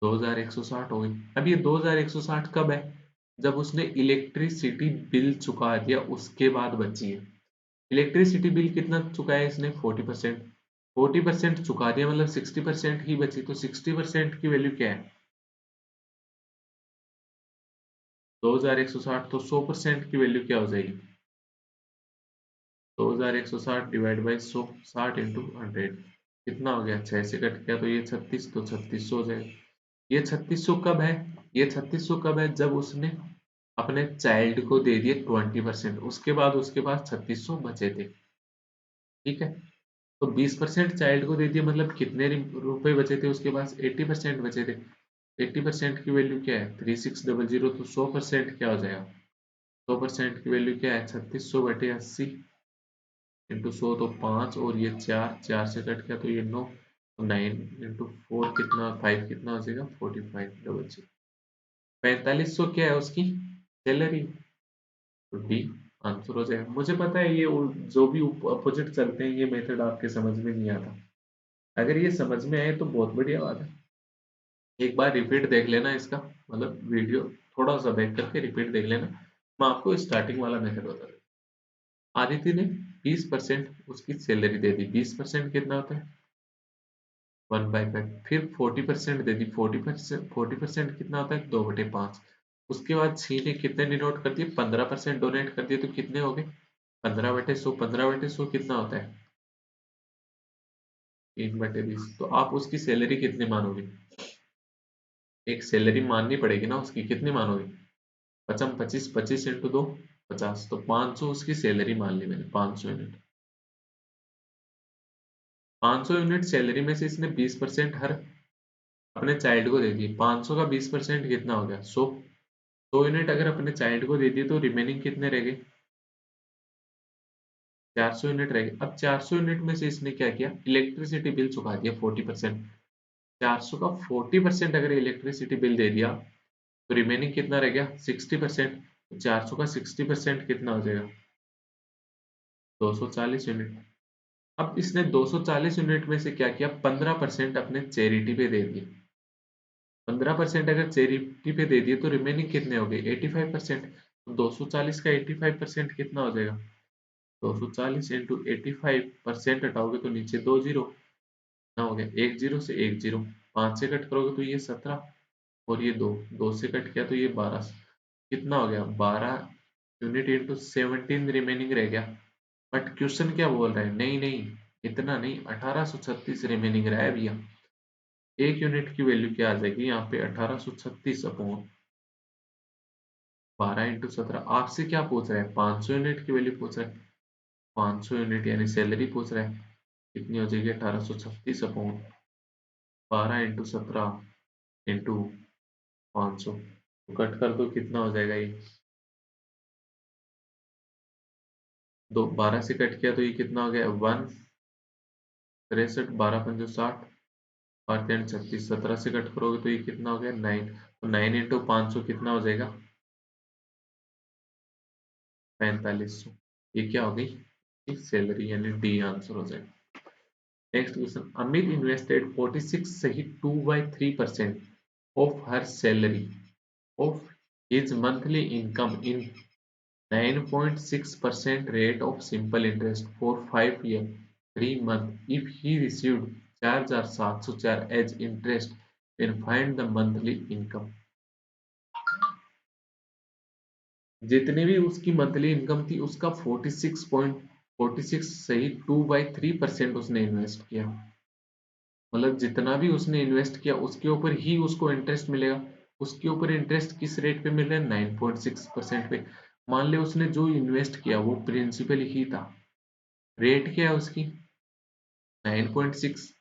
2160 हो गई। अब ये 2160 कब है? जब उसने इलेक्ट्रिसिटी बिल चुका दिया उसके बाद बची है। इलेक्ट्रिसिटी बिल कितना चुकाया इसने 40%, 40% चुका दिया मतलब 60% ही बची, तो 60% की वैल्यू क्या है 2160, तो 100% की वैल्यू क्या हो जाएगी 2160 डिवाइड बाई 100, 60 इंटू 100 कितना हो गया 6 से कट गया तो ये 36, तो 3600 हो जाएगा। ये 3600 कब है? ये 3600 कब है जब उसने अपने चाइल्ड को दे दिए 20%, उसके बाद उसके पास 3600 बचे थे। ठीक है, तो 20% चाइल्ड को दे दिया मतलब कितने रुपए बचे थे उसके पास 80% बचे थे। 80% की वैल्यू क्या है 3600, तो 100% क्या हो जाएगा 100% की वैल्यू क्या है 3600/80 इंटू 100, तो 5 और ये 4, 4 से कट गया तो ये 9, तो 9 इंटू 4 कितना 5 कितना हो जाएगा 4500। 4500 क्या है उसकी सैलरी, तो डी आंसर हो जाएगा। मुझे पता है ये जो भी अपोजिट चलते हैं ये मेथड आपके समझ में नहीं आता, अगर ये समझ में आए तो बहुत बढ़िया बात है। एक बार रिपीट देख लेना इसका, मतलब वीडियो थोड़ा सा बैक करके रिपीट देख लेना, मैं आपको स्टार्टिंग वाला मेथड बता दूँ। आदित्य ने 20% उसकी सैलरी दे दी, 20% कितना होता है 1/5, फिर 40% दे दी, 40% कितना होता है 2/5। उसके बाद सी ने कितने डिनोट कर दिए 15% डोनेट कर दिए, तो कितने हो गए 15/100, 15/100 कितना होता है 3/20। तो आप उसकी सैलरी कितनी मानोगे, एक सैलरी माननी पड़ेगी ना उसकी, कितनी मानोगे 25 25 25 इंटू 2 50, तो 500 उसकी सैलरी मान ली मैंने 500 यूनिट। 500 यूनिट सैलरी में से इसने 20% हर अपने चाइल्ड को दे दिए, 500 का 20% कितना हो गया 100, 100 यूनिट अगर अपने चाइल्ड को दे दिए तो रिमेनिंग कितने रह गए 400 यूनिट रह गए। अब 400 यूनिट में से इसने क्या किया इलेक्ट्रिसिटी बिल चुका दिया 40%, 400 का 40% अगर इलेक्ट्रिसिटी बिल दे दिया तो रिमेनिंग कितना रह गया 60%, 400 का 60% कितना हो जाएगा 240 यूनिट। अब इसने 240 यूनिट में से क्या किया 15% अपने चैरिटी पे दे दिए, 15% अगर चैरिटी पे दे दिए तो रिमेनिंग कितने हो गए 85%। तो 240 का 85% कितना हो जाएगा 240 इंटू 85% हटाओगे तो नीचे 2 जीरो ना हो गया 1 जीरो से 1 जीरो 5 से कट करोगे तो ये 17 और ये 2 2 से कट किया तो ये 12 कितना हो गया 12 यूनिट इंटू 17 रिमेनिंग रह गया। बट क्वेश्चन क्या बोल रहा है नहीं नहीं इतना नहीं 1836 रिमेनिंग रहा है भैया। एक यूनिट की वैल्यू क्या आ जाएगी यहाँ पे 1836 अपॉन 12 इंटू 17। आपसे क्या पूछ रहा है 500 यूनिट की वैल्यू पूछ रहा है 500 यूनिट यानी सैलरी पूछ रहा है कितनी हो जाएगी 1836 अपॉन 12 इंटू 17 इंटू 500 तो कट कर दो कितना हो जाएगा ये दो 12 से कट किया तो ये कितना हो गया 1 63 12 पंजो 60 8 36 17 से कट करोगे तो ये कितना हो गया 9 तो 9 इंटू 500 कितना हो जाएगा 4500। ये क्या हो गई सैलरी यानी डी आंसर हो जाएगा। नेक्स्ट क्वेश्चन अमित इन्वेस्टेड 46 सही 2/3% of her salary of his monthly income in 9.6% rate of simple interest for 5 years 3 months if he received 4704 as interest then find the monthly income। जितनी भी उसकी monthly income थी उसका 46 सही 2/3% उसने इन्वेस्ट किया। मतलब जितना भी उसने इन्वेस्ट किया उसके ऊपर ही उसको इंटरेस्ट मिलेगा। उसके ऊपर इंटरेस्ट किस रेट पे मिल रहा है 9.6% पे। मान ले उसने जो इन्वेस्ट किया वो प्रिंसिपल ही था। रेट क्या है उसकी 9.6।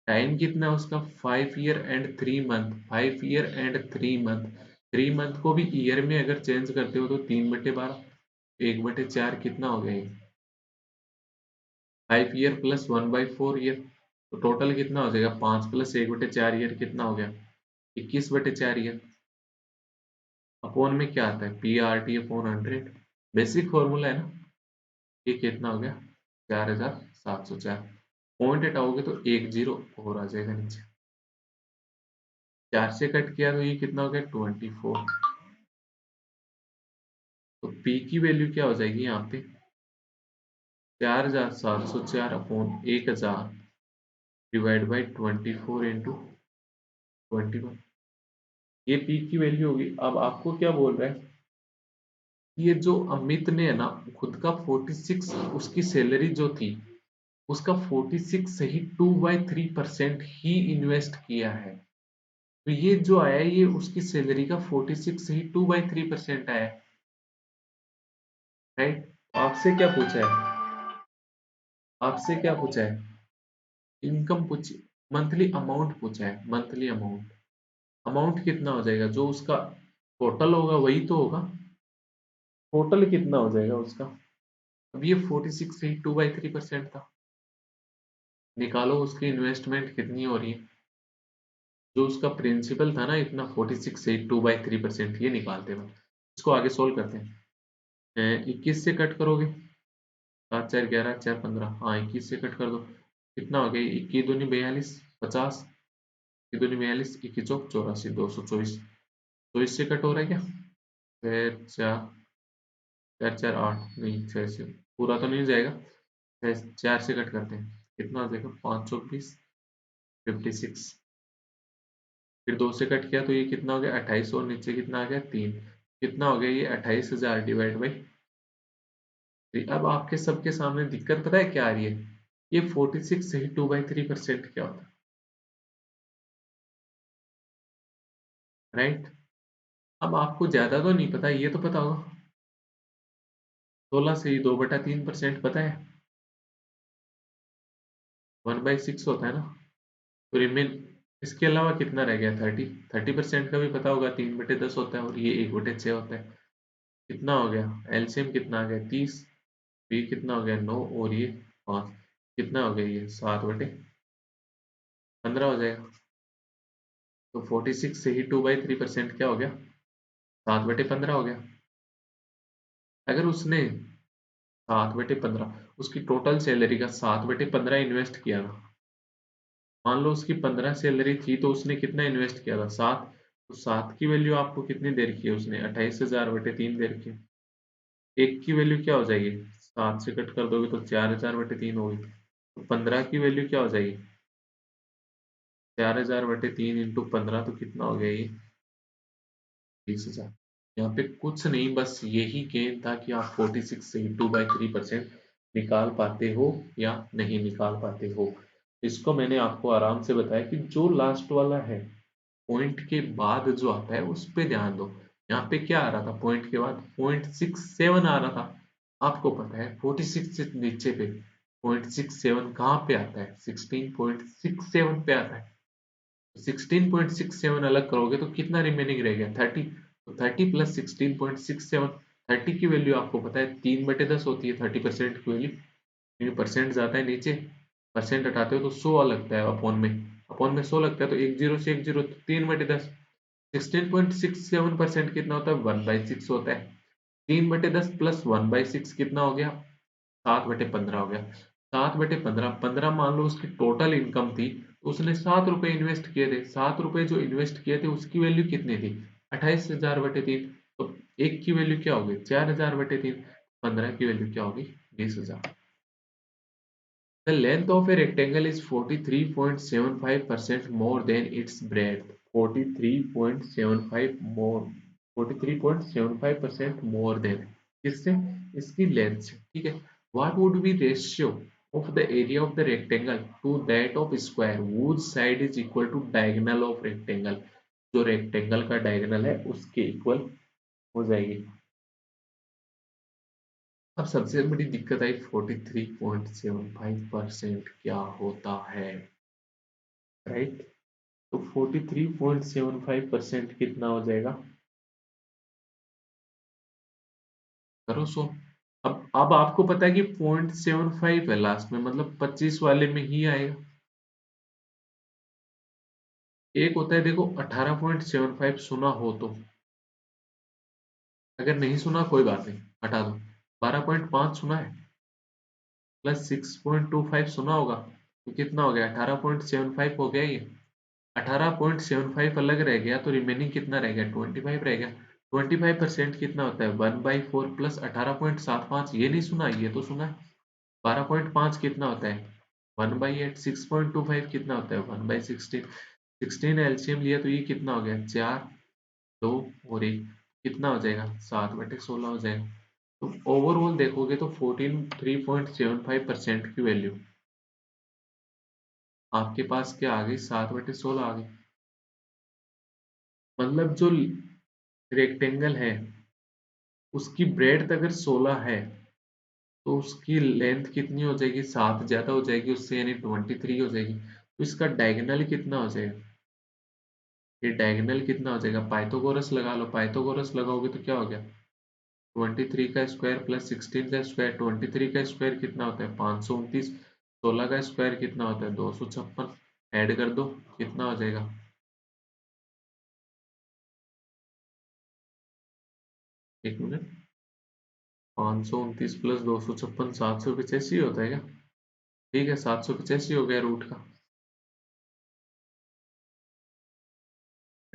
टाइम कितना है उसका 5 year and 3 month 5 year and 3 month 3 month को भी ईयर में अगर चेंज करते हो तो 3/12 1/4 कितना हो गया 5 ईयर प्लस 1/4 ईयर तो टोटल कितना हो जाएगा 5 प्लस 1/4 ईयर कितना हो गया 21/4 ईयर। अपॉन में क्या आता है PRT अपॉन 100 बेसिक फॉर्मूला है ना। ये कितना हो गया 4704। पॉइंट हटाओगे तो 1 जीरो और आ जाएगा नीचे 4 से कट किया तो ये कितना हो गया 24। तो P की वैल्यू क्या हो जाएगी यहाँ पे 4704 अपॉन 1000 डिवाइड बाई 24 इंटू 21। ये P की वैल्यू होगी। अब आपको क्या बोल रहा है ये जो अमित ने है ना खुद का 46 उसकी सैलरी जो थी उसका 46 सही 2/3% ही इन्वेस्ट किया है। तो ये जो आया है ये उसकी सैलरी का 46 सही 2/3% आया है। राइट। आपसे क्या पूछा है आपसे क्या पूछा है इनकम पूछी मंथली अमाउंट पूछा है मंथली अमाउंट। अमाउंट कितना हो जाएगा जो उसका टोटल होगा वही तो होगा। टोटल कितना हो जाएगा उसका। अब ये 46 से 2/3% था। निकालो उसकी इन्वेस्टमेंट कितनी हो रही है। जो उसका प्रिंसिपल था ना इतना 46 से 2/3% ये निकालते हैं। इसको आगे सोल्व करते हैं 21 से कट करोगे 7 4 11 4 15 हाँ 21 से कट कर दो कितना हो गया 21 दूनी 42 50 21 दूनी 42 21 चौक 84 224। 24 से कट हो रहा है क्या फिर 4 4 4 8 नहीं 6 से पूरा तो नहीं जाएगा 4 से कट करते हैं कितना आ जाएगा 520 56। फिर 2 से कट किया तो ये कितना हो गया 28 और नीचे कितना आ गया 3 कितना हो गया ये 28,000 डिवाइड बाई 3। अब आपके सबके सामने दिक्कत पता है क्या आ रही है ये 46 से ही 2/3% क्या होता है राइट। अब आपको ज्यादा तो नहीं पता ये तो पता होगा 16 से ही 2/3% पता है 1/6 होता है ना। तो रिमेन इसके अलावा कितना रह गया 30% का भी पता होगा 3/10 होता है और ये 1/6 होता है। कितना हो गया एलसीएम कितना आ गया 30। ये कितना हो गया 9 और ये 5 कितना हो गया ये 7/15 हो जाएगा। तो 46 से ही 2/3% क्या हो गया 7/15 हो गया। अगर उसने 7/15 उसकी टोटल सैलरी का 7/15 इन्वेस्ट किया ना मान लो उसकी 15 सैलरी थी तो उसने कितना इन्वेस्ट किया था, 7। तो 7 की वैल्यू आपको कितनी देर की है, उसने 28,000/3 देर की। एक की वैल्यू क्या हो जाएगी, 7 से कट कर दोगे तो 4,000/3 होगी। तो 15 की वैल्यू क्या हो जाएगी, 4,000/3 इंटू 15, तो कितना हो गया ये, 20,000। यहाँ पे कुछ नहीं, बस यही गेन था कि आप 46 से 2/3% निकाल पाते हो या नहीं निकाल पाते हो। इसको मैंने आपको आराम से बताया कि जो लास्ट वाला है, पॉइंट के बाद जो आता है उस पे ध्यान दो। यहाँ पे क्या आ रहा था, पॉइंट के बाद 0.67 आ रहा था। आपको पता है 46 से नीचे पे 0.67 कहाँ पे आता है, 16.67 पे आता है। 16.67 अलग करोगे तो कितना रिमेनिंग रह गया, 30। तो 30 प्लस 16.67, 30 की वैल्यू आपको पता है 3/10 होती है 30% की वैल्यू, क्योंकि परसेंट जाता है नीचे, परसेंट हटाते हो तो 100 लगता है अपॉन में, अपॉन में 100 लगता है, तो एक जीरो से एक जीरो, 3/10। 16.67% कितना होता है, 1/6 होता है। 3/10 प्लस 1/6 कितना हो गया, 7/15 हो गया। 7/15, 15 मान लो उसकी टोटल इनकम थी, तो उसने 7 रुपए इन्वेस्ट किए थे। 7 रुपए जो इन्वेस्ट किए थे उसकी वैल्यू कितनी थी, 28,000/3। तो एक की वैल्यू क्या होगी, 4,000/3। 15 की वैल्यू क्या होगी, 20,000। The length of a rectangle is 43.75% more than its breadth. 43.75 more, 43.75% more than, किससे, इसकी लेंथ से, ठीक है। What would be ratio of the area of the rectangle to that of square whose side is equal to diagonal of rectangle? जो rectangle का diagonal है उसके equal हो जाएगी। अब सबसे बड़ी दिक्कत आई, 43.75% क्या होता है, राइट। तो 43.75% कितना हो जाएगा, करो सो। अब आपको पता है कि 0.75 है लास्ट में, मतलब 25 वाले में ही आएगा। एक होता है देखो 18.75, सुना हो तो, अगर नहीं सुना कोई बात नहीं, हटा दो। 12.5 सुना है, प्लस 6.25 सुना होगा, तो कितना हो गया, 18.75 हो गया ये। 18.75 अलग रह गया तो रिमेनिंग कितना रह गया, 25 रह गया। 25% कितना होता है, 1/4 प्लस 18.75, ये नहीं सुना, ये तो सुना है। 12.5 कितना होता है, 1/8। 6.25 कितना होता है, 1/16। 16 एलसीएम लिया तो ये कितना हो गया, 4, 2 और 1, कितना हो जाएगा, 7/16 हो जाएगा। तो ओवरऑल देखोगे तो 43.75% की वैल्यू आपके पास क्या आ गई, 7/16 आ गई। मतलब जो रेक्टेंगल है उसकी ब्रेड्थ अगर 16 है तो उसकी लेंथ कितनी हो जाएगी, 7 ज्यादा हो जाएगी उससे, यानी 23 हो जाएगी। तो इसका डायगोनल कितना हो जाएगा, ये डायगोनल कितना हो जाएगा, पाइथागोरस लगा लो। पाइथागोरस लगाओगे तो क्या हो गया, 23 का स्क्वायर प्लस 16 का स्क्वायर। 23 का स्क्वायर कितना होता है, 529। 16 का स्क्वायर कितना होता है, 256। ऐड कर दो, कितना हो जाएगा, एक मिनट, 529 प्लस 256, 785 होता है क्या, ठीक है, 785 हो गया रूट का,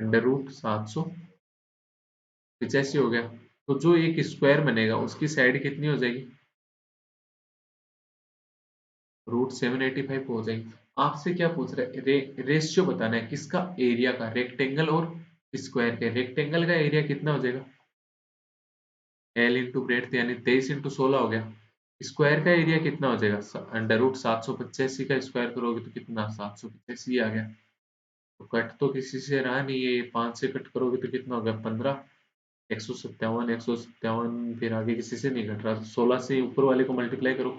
अंडर रूट 785 हो गया। तो जो एक स्क्वायर बनेगा उसकी साइड कितनी हो जाएगी, √785 हो जाएगी। आपसे क्या पूछ रहा है, रेशियो बताना है किसका, एरिया का, रेक्टेंगल और स्क्वायर के। रेक्टेंगल का एरिया कितना हो जाएगा, एल इंटू ब्रेड, यानी 23 इंटू 16 हो गया। स्क्वायर का एरिया कितना हो जाएगा, अंडर रूट 785 का स्क्वायर करोगे तो कितना, 785 आ गया। तो कट तो किसी से रहा नहीं, ये 5 से कट करोगे तो कितना हो गया, 15। 157, 157, फिर आगे किसी से नहीं घट रहा, 16 से ऊपर वाले को मल्टीप्लाई करो।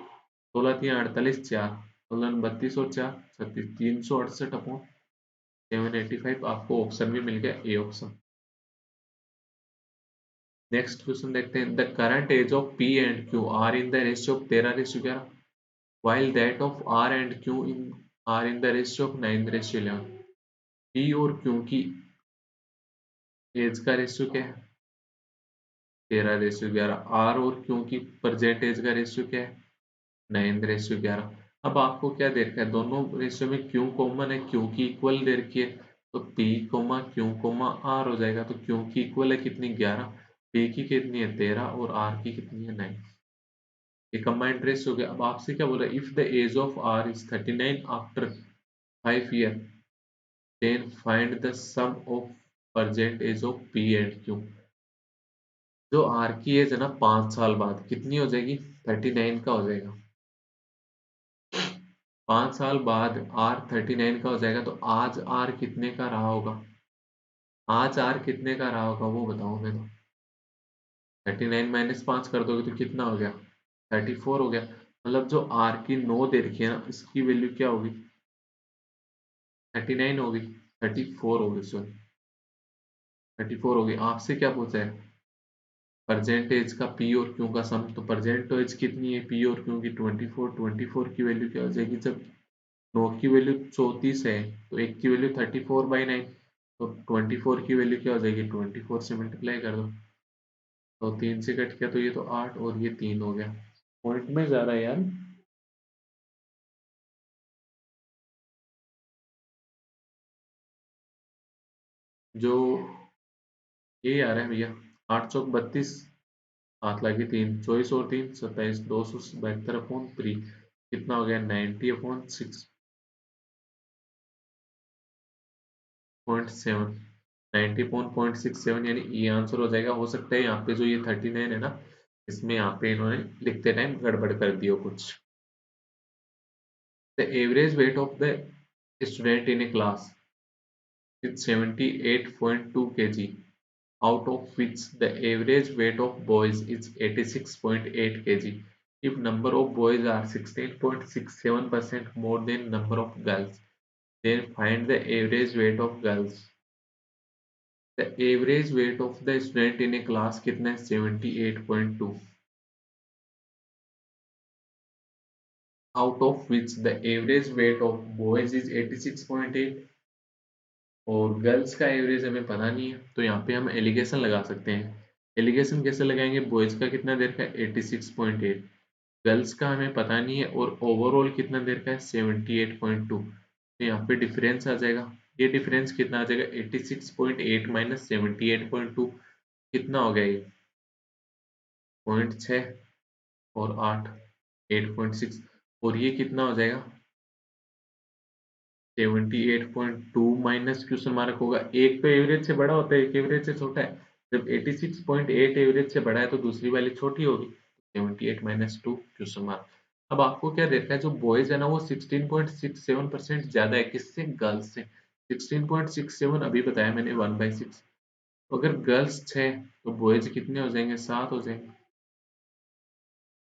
16×3 = 48, 4, 16 32 और 4 36, 368/785 आपको ऑप्शन में मिल गया, ए ऑप्शन। नेक्स्ट क्वेश्चन देखते हैं, the current age of P and Q are in the ratio of 13:11, while that of R and Q in are in the ratio of 9:11। P और Q की as का ratio क्या है, 13:11। R और Q की present as का ratio क्या है, 9:11। अब आपको क्या दे रखा है, दोनों रेशियो में क्यू कॉमन है, क्यू की इक्वल दे रखी है, तो P comma Q comma R हो जाएगा। तो क्यू की इक्वल है कितनी, 11, पी की कितनी है 13 और आर की कितनी है 9। ये कंबाइंड रेशियो हो गया। अब आपसे क्या बोल रहा है, if the age of R is 39 after 5 year then find the sum of present age of P and Q. जो आर की एज है ना 5 साल बाद कितनी हो जाएगी, 39 का हो जाएगा। 5 साल बाद आर 39 का हो जाएगा, तो आज आर कितने का रहा होगा, आज आर कितने का रहा होगा वो बताओ मैं तो। 39 - 5 कर दोगे तो कितना हो गया, 34 हो गया। मतलब जो आर की 9 दे रखी है ना, इसकी वैल्यू क्या होगी, 39 होगी, 34 होगी, सॉरी 34 होगी। आपसे क्या पूछा है, प्रेजेंट एज का पी और क्यू का सम। तो प्रेजेंट एज कितनी है पी और क्यू की, 24। 24 की वैल्यू क्या हो जाएगी, जब 9 की वैल्यू 34 है तो एक की वैल्यू 34/9, तो 24 की वैल्यू क्या हो जाएगी, 24 से मल्टीप्लाई कर दो, तो 3 से कट गया तो ये तो 8 और ये 3 हो गया। पॉइंट में जा रहा है यार। जो ये आ रहा है भैया, 8 चौक 32, 7 लागी 3, 24 और 3 27, 272/3 कितना हो गया, 90/6.7, 90.67, यानी ये आंसर हो जाएगा। हो सकता है यहाँ पे जो ये 39 है ना, इसमें यहाँ पे इन्होंने लिखते टाइम गड़बड़ कर दिया कुछ। The average weight of the student in A class is 78.2 kg, out of which the average weight of boys is 86.8 kg. If number of boys are 16.67% more than number of girls, then find the average weight of girls. The average weight of the student in a class कितना है, 78.2, out of which the average weight of boys is 86.8 और girls का average हमें पता नहीं है। तो यहाँ पे हम एलिगेशन लगा सकते हैं। एलिगेशन कैसे लगाएंगे, बॉयज का कितना देर का है, 86.8, गर्ल्स का हमें पता नहीं है, और ओवरऑल कितना देर का है, 78.2। तो यहाँ पे डिफरेंस आ जाएगा। ये डिफरेंस कितना आ जाएगा, 86.8 माइनस 78.2, कितना हो गया ये, 0.6 और 8, 8.6, और ये कितना हो जाएगा, 78.2 माइनस क्वेश्चन मार्क होगा। एक तो एवरेज से बड़ा होता है, एक एवरेज से छोटा है। जब 86.8 एवरेज से बड़ा है तो दूसरी वाली छोटी होगी, 78 माइनस 2 क्वेश्चन मार्क। अब आपको क्या देखा है, जो बॉयज है ना वो 16.67% ज्यादा है, किससे, गर्ल्स से। 16.67 अभी बताया मैंने, 1/6। अगर गर्ल्स 6 तो बॉयज कितने हो जाएंगे, 7 हो जाएंगे।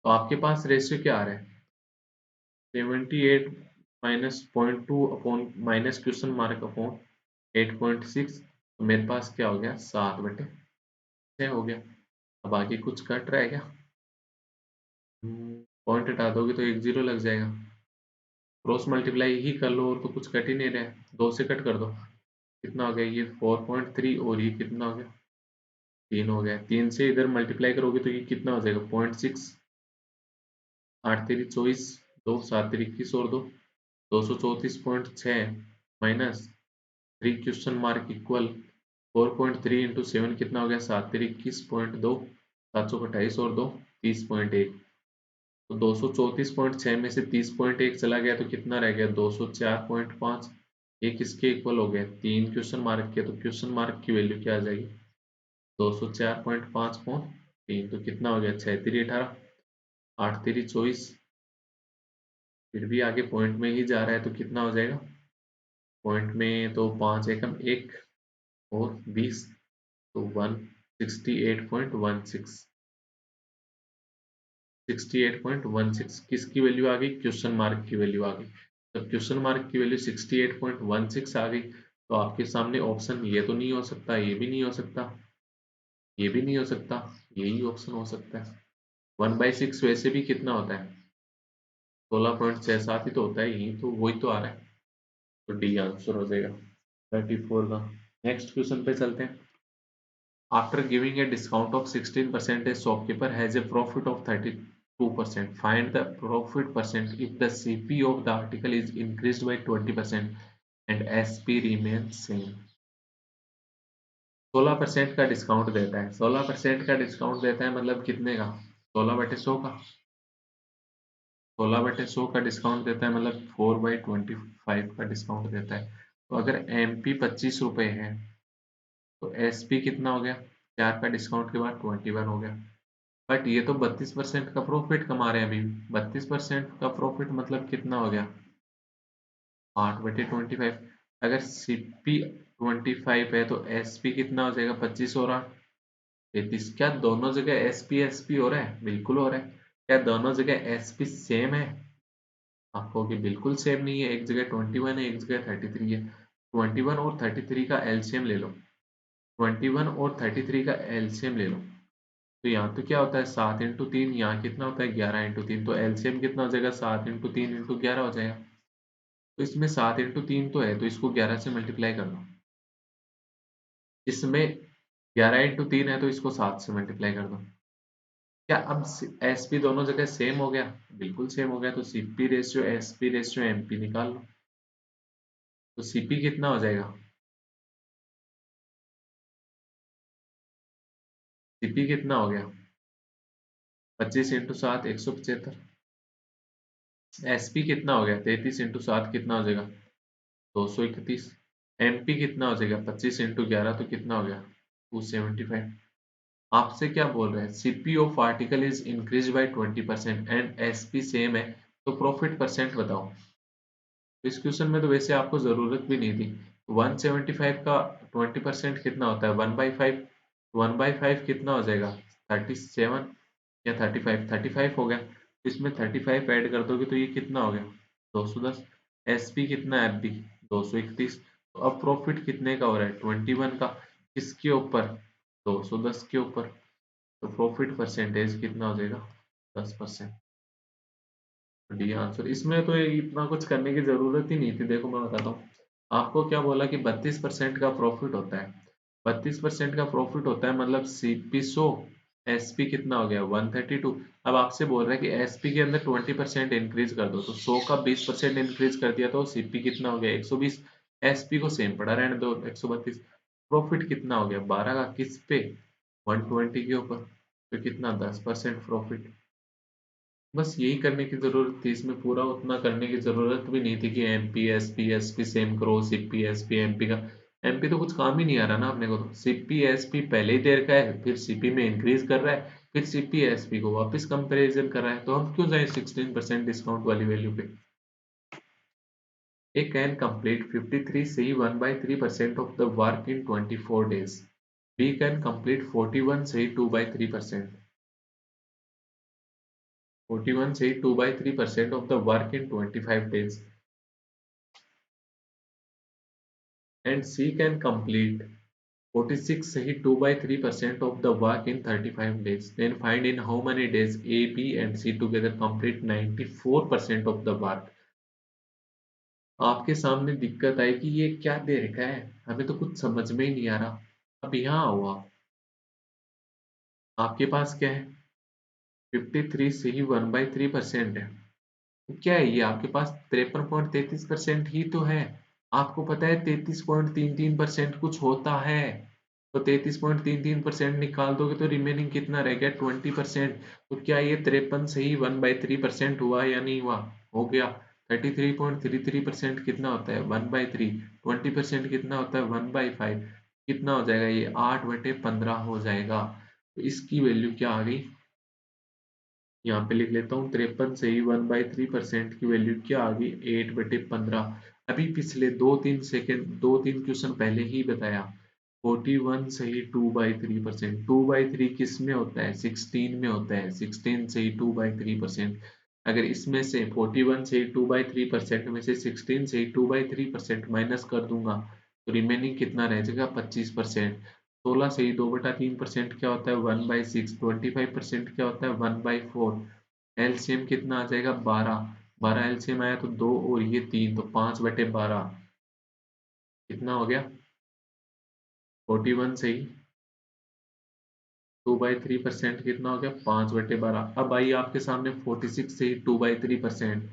तो आपके पास रेशियो क्या आ रहा है, 78 minus 0.2 upon minus question mark upon 8.6, तो मेरे पास क्या हो गया, 7/6 हो गया। अब आगे कुछ कट रहा है क्या, पॉइंट हटा दोगे तो एक जीरो लग जाएगा। क्रॉस मल्टीप्लाई ही कर लो, और तो कुछ कट ही नहीं रहा है, 2 से कट कर दो, कितना हो गया, ये 4.3 और ये कितना हो गया, 3 हो गया। 3 से इधर मल्टीप्लाई करोगे तो ये कितना हो जाएगा, 0.6, 8×3 = 24, 2 7×3 = 21 और 234.6 minus 3 question mark equal 4.3 into 7 कितना हो गया, 7×3 = 21.2, 728 और 2 30.1। तो 234.6 में से 30.1 चला गया तो कितना रह गया, 204.5। ये किसके इक्वल हो गया, 3 क्वेश्चन मार्क के। तो क्वेश्चन मार्क की वैल्यू क्या आ जाएगी, 204.5/3, तो कितना हो गया, 6×3 = 18, 8×3 = 24। फिर भी आगे पॉइंट में ही जा रहा है तो कितना हो जाएगा, पॉइंट में तो 5 एकम 1 और 20, तो 168.16, 68.16 किसकी वैल्यू आ गई, क्वेश्चन मार्क की वैल्यू आ गई। जब क्वेश्चन मार्क की वैल्यू 68.16 आ गई तो आपके सामने ऑप्शन ये तो नहीं हो सकता, ये भी नहीं हो सकता, ये भी नहीं हो सकता, यही ऑप्शन हो सकता है। 1/6 वैसे भी कितना होता है, 16.67 ही तो होता है, यही तो वही तो आ रहा है। तो डी आंसर हो जाएगा 34 का। नेक्स्ट क्वेश्चन पे चलते हैं। After giving a discount of 16%, a shopkeeper has a profit of 30 2%. Find the profit percent if the CP of the article is increased by 20% and SP remains same. 16% का discount देता है, 16% का discount देता है मतलब कितने का? 16/100 का। 16/100 का डिस्काउंट देता है मतलब 4/25 का डिस्काउंट देता है। तो अगर MP 25 रुपए है तो SP कितना हो गया? 4 का डिस्काउंट के बाद 21 हो गया। बट ये तो 32% का प्रॉफिट कमा रहे हैं अभी। 32% का प्रॉफिट मतलब कितना हो गया? 8/25। अगर CP 25 है तो SP कितना हो जाएगा? 25 और 8 33। क्या दोनों जगह SP हो रहा है? बिल्कुल हो रहा है। क्या दोनों जगह SP सेम है? आप कहोगे बिल्कुल सेम नहीं है, एक जगह 21 है, एक जगह 33 है। 21 और 33 का एलसीएम ले लो। 21 और 33 का एलसीएम ले लो। तो यहाँ तो क्या होता है 7 × 3, यहाँ कितना होता है 11 × 3। तो एलसीएम कितना हो जाएगा? 7 × 3 × 11 हो जाएगा। तो इसमें 7 × 3 तो है, तो इसको 11 से मल्टीप्लाई कर दो। इसमें 11 × 3 है तो इसको 7 से मल्टीप्लाई कर दो। क्या अब SP दोनों जगह सेम हो गया? बिल्कुल सेम हो गया। तो CP ratio SP ratio MP निकाल लो। तो CP कितना हो जाएगा? CP कितना हो गया? 25 × 7 175। SP कितना हो गया? 33 × 7 कितना हो जाएगा? 231। MP कितना हो जाएगा? 25 × 11 तो कितना हो गया? 275। आपसे क्या बोल रहे हैं? CP of article is increase by 20% and SP same है, तो प्रॉफिट परसेंट बताओ। इस क्वेश्चन में तो वैसे आपको जरूरत भी नहीं थी। 175 का 20% कितना होता है? 1/5। 1/5 कितना हो जाएगा? 37 या 35? 35 हो गया। इसमें 35 ऐड कर दोगे तो ये कितना हो गया? 210। SP कितना है FB? 231। तो अब प्रॉफिट कितने का हो रहा है? 21 का। किसके ऊपर? 210 के ऊपर। तो प्रॉफिट परसेंटेज कितना हो जाएगा? 10%। D answer. इसमें तो ये इतना कुछ करने की जरूरत ही नहीं थी। देखो मैं बताता हूँ आपको। क्या बोला कि 32% का प्रॉफिट होता है। 32% का प्रॉफिट होता है मतलब CP 100, SP कितना हो गया? 132। अब आपसे बोल रहा है कि SP के अंदर 20% इंक्रीज कर दो, तो 100 का 20% इंक्रीज कर दिया तो CP कितना हो गया? 120। SP को सेम पड़ा रहने दो 132। प्रॉफिट कितना हो गया? 12 का। किस पे? 120 के ऊपर। तो कितना? 10% प्रॉफिट। बस यही करने की जरूरत थी। इसमें पूरा उतना करने की जरूरत भी नहीं थी कि MP SP SP सेम करो, CP SP MP का। MP तो कुछ काम ही नहीं आ रहा ना अपने को। तो CP SP पहले ही दे रखा है, फिर CP में इंक्रीज कर रहा है, फिर CP SP को वापस कंपैरिजन कर रहा है, तो हम क्यों जाए 16% डिस्काउंट वाली वैल्यू पे। ए कैन कंप्लीट 53 से ही 1/3% of the work in 24 days. B can complete 41 से ही 2/3%। 41 से 2/3% of the work in 25 days, and C can complete 46 से 2/3% of the work in 35 days. Then find in how many days A, B and C together complete 94% of the work. आपके सामने दिक्कत आई कि ये क्या दे रखा है, हमें तो कुछ समझ में ही नहीं आ रहा। अब यहाँ आओ आपके पास क्या है? 53 से ही 1/3% है। क्या है ये? आपके पास 53.33% ही तो है। आपको पता है 33.33% कुछ होता है। तो 33.33% निकाल दोगे तो रिमेनिंग कितना रह गया? 20%। तो क्या ये 53 से ही 1/3% हुआ या नहीं हुआ? हो गया। 33.33% कितना होता है? 1/3। 20% कितना होता है? 1/5। कितना हो जाएगा ये? 8/15 हो जाएगा। तो इसकी वैल्यू क्या आ गई? यहाँ पे लिख लेता हूँ 53 से ही 1/3% की वैल्यू क्या आ गई? 8/15। अभी पिछले 2-3 क्वेश्चन पहले ही बताया 41 से ही 2/3%। 2/3 किस में होता है? 16 में होता है। 16 से ही 2/3%। अगर इसमें से 41 से ही 2/3% में से 16 से ही 2/3% माइनस कर दूंगा तो रिमेनिंग कितना रह जाएगा? 25%। 16 से ही 2/3% क्या होता है? 1/6। 25% क्या होता है? 1/4। एलसीएम कितना आ जाएगा? 12। 12 एलसीएम आया तो 2 और ये 3, तो 5/12 कितना हो गया? 41 से ही 2/3% कितना हो गया 5/12। अब आइए आपके सामने 46 से ही 2/3%,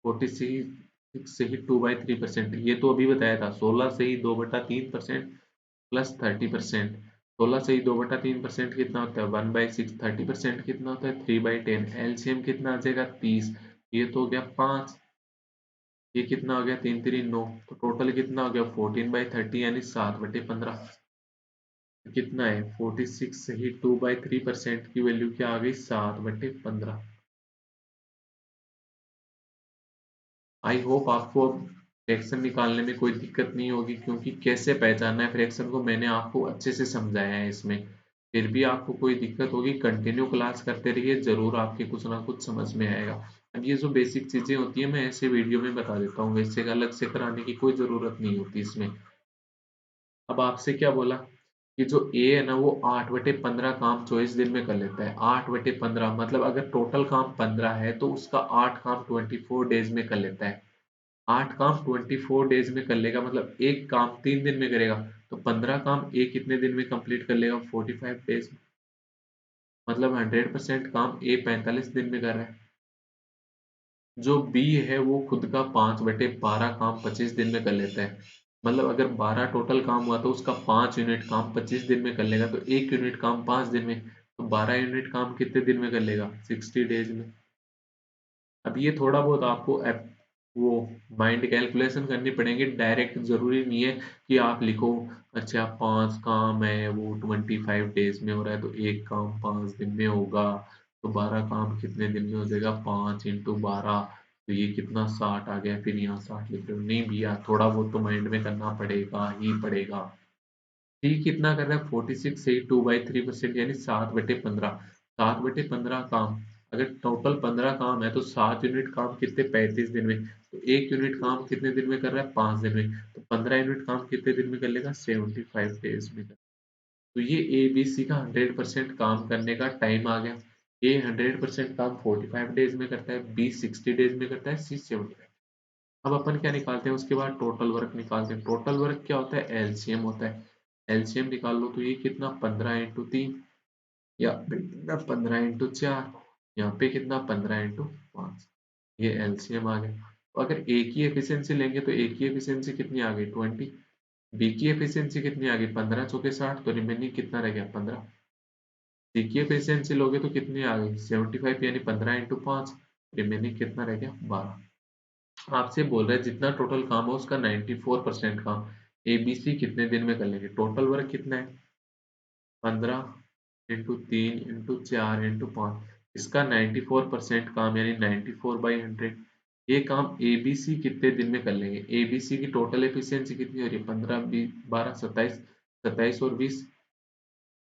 46 से ही 2/3%, ये तो अभी बताया था। 16 से ही 2/3% प्लस 30%, 16 से ही 2/3% कितना होता है 1/6, 30% कितना होता है 3/10, एलसीएम कितना आ जाएगा 30, ये तो हो गया 5, ये कितना हो गया 3×3 = 9, तो टोटल कितना हो गया 14/30 यानी 7/15। कितना है 46 से ही 2/3% की वैल्यू क्या आ गई 7/15। आई होप आपको अब फ्रैक्शन निकालने में कोई दिक्कत नहीं होगी, क्योंकि कैसे पहचानना है फ्रैक्शन को मैंने आपको अच्छे से समझाया है इसमें। फिर भी आपको कोई दिक्कत होगी कंटिन्यू क्लास करते रहिए, जरूर आपके कुछ ना कुछ समझ में आएगा। अब ये जो बेसिक चीजें होती है मैं ऐसे वीडियो में बता देता हूँ, वैसे अलग से कराने की कोई जरूरत नहीं होती इसमें। अब आपसे क्या बोला कि जो ए है ना वो 8/15 काम 24 दिन में कर लेता है। 8/15 मतलब अगर टोटल काम 15 है तो उसका 8 काम 24 डेज में कर लेता है। 8 काम 24 डेज में कर लेगा, मतलब एक काम 3 दिन में करेगा, तो 15 काम ए कितने दिन में कंप्लीट कर लेगा 45 डेज में। मतलब 100% काम ए 45 दिन में कर रहा है। जो बी है वो खुद का 5/12 काम 25 दिन में कर लेता है। मतलब अगर 12 टोटल काम हुआ तो उसका 5 यूनिट काम 25 दिन में कर लेगा, तो 1 यूनिट काम 5 दिन में, तो 12 यूनिट काम कितने दिन में कर लेगा 60 डेज में। अब ये थोड़ा बहुत आपको वो माइंड कैलकुलेशन करनी पड़ेगी, डायरेक्ट जरूरी नहीं है कि आप लिखो अच्छा 5 काम है वो 25 डेज में हो रहा है तो एक काम 5 दिन में होगा, तो 12 काम कितने दिन में हो जाएगा 5 × 12, तो ये कितना 60 आ गया, फिर यहाँ 60 लिख रहे हो नहीं भैया, थोड़ा बहुत तो माइंड में करना पड़ेगा ही पड़ेगा। टी कितना कर रहा है 46 से 2/3% यानी 7/15, 7/15 काम। अगर टोटल 15 काम है तो 7 यूनिट काम कितने 35 दिन में, तो 1 यूनिट काम कितने दिन में कर रहा है 5 दिन में, तो 15 यूनिट काम कितने दिन में कर लेगा 75 डेज में। तो ये ए बी सी का 100% काम करने का टाइम आ गया। ए 100% काम 45 डेज में करता है, बी 60 डेज में करता है, सी 75। अब अपन क्या निकालते हैं उसके बाद टोटल वर्क निकालते हैं। टोटल वर्क क्या होता है एलसीएम होता है। एलसीएम निकाल लो तो ये कितना 15 × 3 या फिर कितना 15 × 4, यहाँ पे कितना 15 × 5, ये एलसीएम आ गया। तो अगर ए की एफिशिएंसी लेंगे तो ए की एफिशिएंसी कितनी आ गई 20, बी की एफिशिएंसी कितनी आ गई 15 चौके 60, तो रिमेनिंग कितना रह गया 15। सी की एफिशिएंसी लोगे तो कितनी आ गई 75 यानी 15 × 5, रिमेनिंग कितना रह गया 12। आपसे बोल रहा है जितना टोटल काम है उसका 94% काम एबीसी कितने दिन में कर लेंगे। टोटल वर्क कितना है 15 × 3 × 4 × 5, इसका 94% काम यानी 94/100। ये काम एबीसी कितने दिन में कर लेंगे। एबीसी की टोटल एफिशिएंसी कितनी हो रही है 15 20 12 27, 27 और 20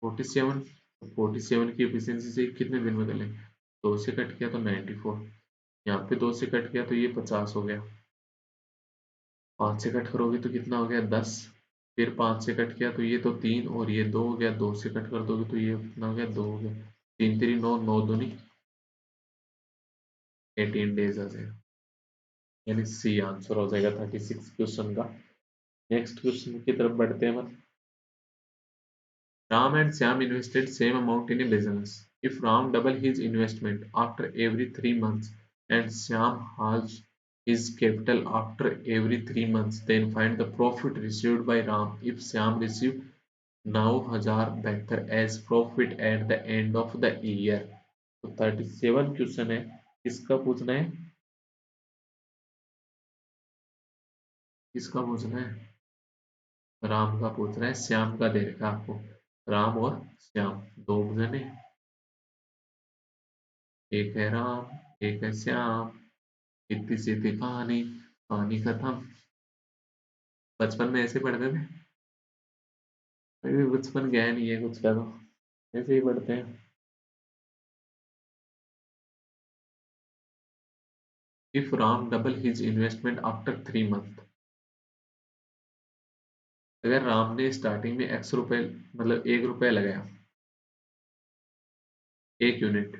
47, 47 की एफिशिएंसी से कितने दिन में कर लेंगे। 2 से कट किया तो 94, यहाँ पे 2 से कट किया तो ये 50 हो गया, 5 से कट करोगे तो कितना हो गया 10, फिर 5 से कट किया तो ये तो 3 और ये 2 हो गया, 2 से कट कर दोगे तो ये कितना हो गया 2 हो गया, 3×3 = 9, 9×2 = 18 डेज आ जाएगा, यानी सी आंसर हो जाएगा 36 क्वेश्चन का। नेक्स्ट क्वेश्चन की तरफ बढ़ते हैं। Ram and Syam invested same amount in a business. If Ram double his investment after every 3 months and Syam halves his capital after every 3 months, then find the profit received by Ram if Syam received 9,072 as profit at the end of the year। तो 37 question है, किसका पूछना है, किसका पूछना है, राम का पूछ रहा है, श्याम का दे रखा है आपको। राम और श्याम दो जने, एक है राम एक है श्याम, इतनी सीधी कहानी, कहानी खत्म। बचपन में ऐसे पढ़ते थे, अभी बचपन गया नहीं है कुछ का, तो ऐसे ही पढ़ते हैं। If Ram double his investment after 3 month, अगर राम ने स्टार्टिंग में x रुपए मतलब 1 रुपया लगाया 1 यूनिट,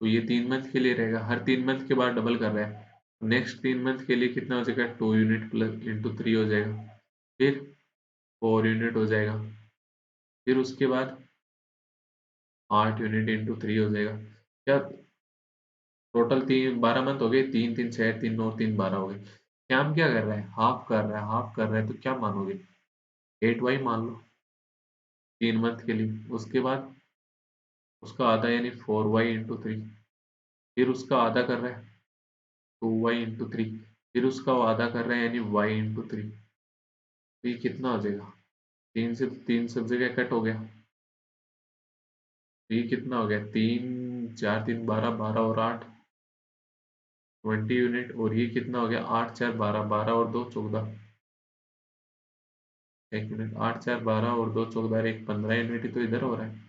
तो ये 3 मंथ के लिए रहेगा, हर 3 मंथ के बाद डबल कर रहा है, नेक्स्ट 3 मंथ के लिए कितना हो जाएगा 2 यूनिट प्लस इंटू 3 हो जाएगा, फिर 4 यूनिट हो जाएगा, फिर उसके बाद 8 यूनिट इंटू 3 हो जाएगा क्या? टोटल 12 मंथ हो गए, 3 3 6, 3 9 3 12 हो गए। श्याम क्या कर रहा है? हाफ कर रहा है, हाफ कर रहा है, तो क्या मानोगे? 8y मान लो 3 मंथ के लिए। उसके बाद उसका आधा यानी 4y इंटू 3। फिर उसका आधा कर रहा है 2y इंटू 3। फिर उसका आधा कर रहा है यानी y इंटू 3। तो ये कितना हो जाएगा? तीन सब जगह कट हो गया। तो ये कितना हो गया? 3 4 3 12, 12 और 8 20 यूनिट। और ये कितना हो गया? 8 4 12, 12 और 2 14। 1 मिनट, 8 4 12 और 2 14, एक 15 यूनिट ही तो इधर हो रहा है।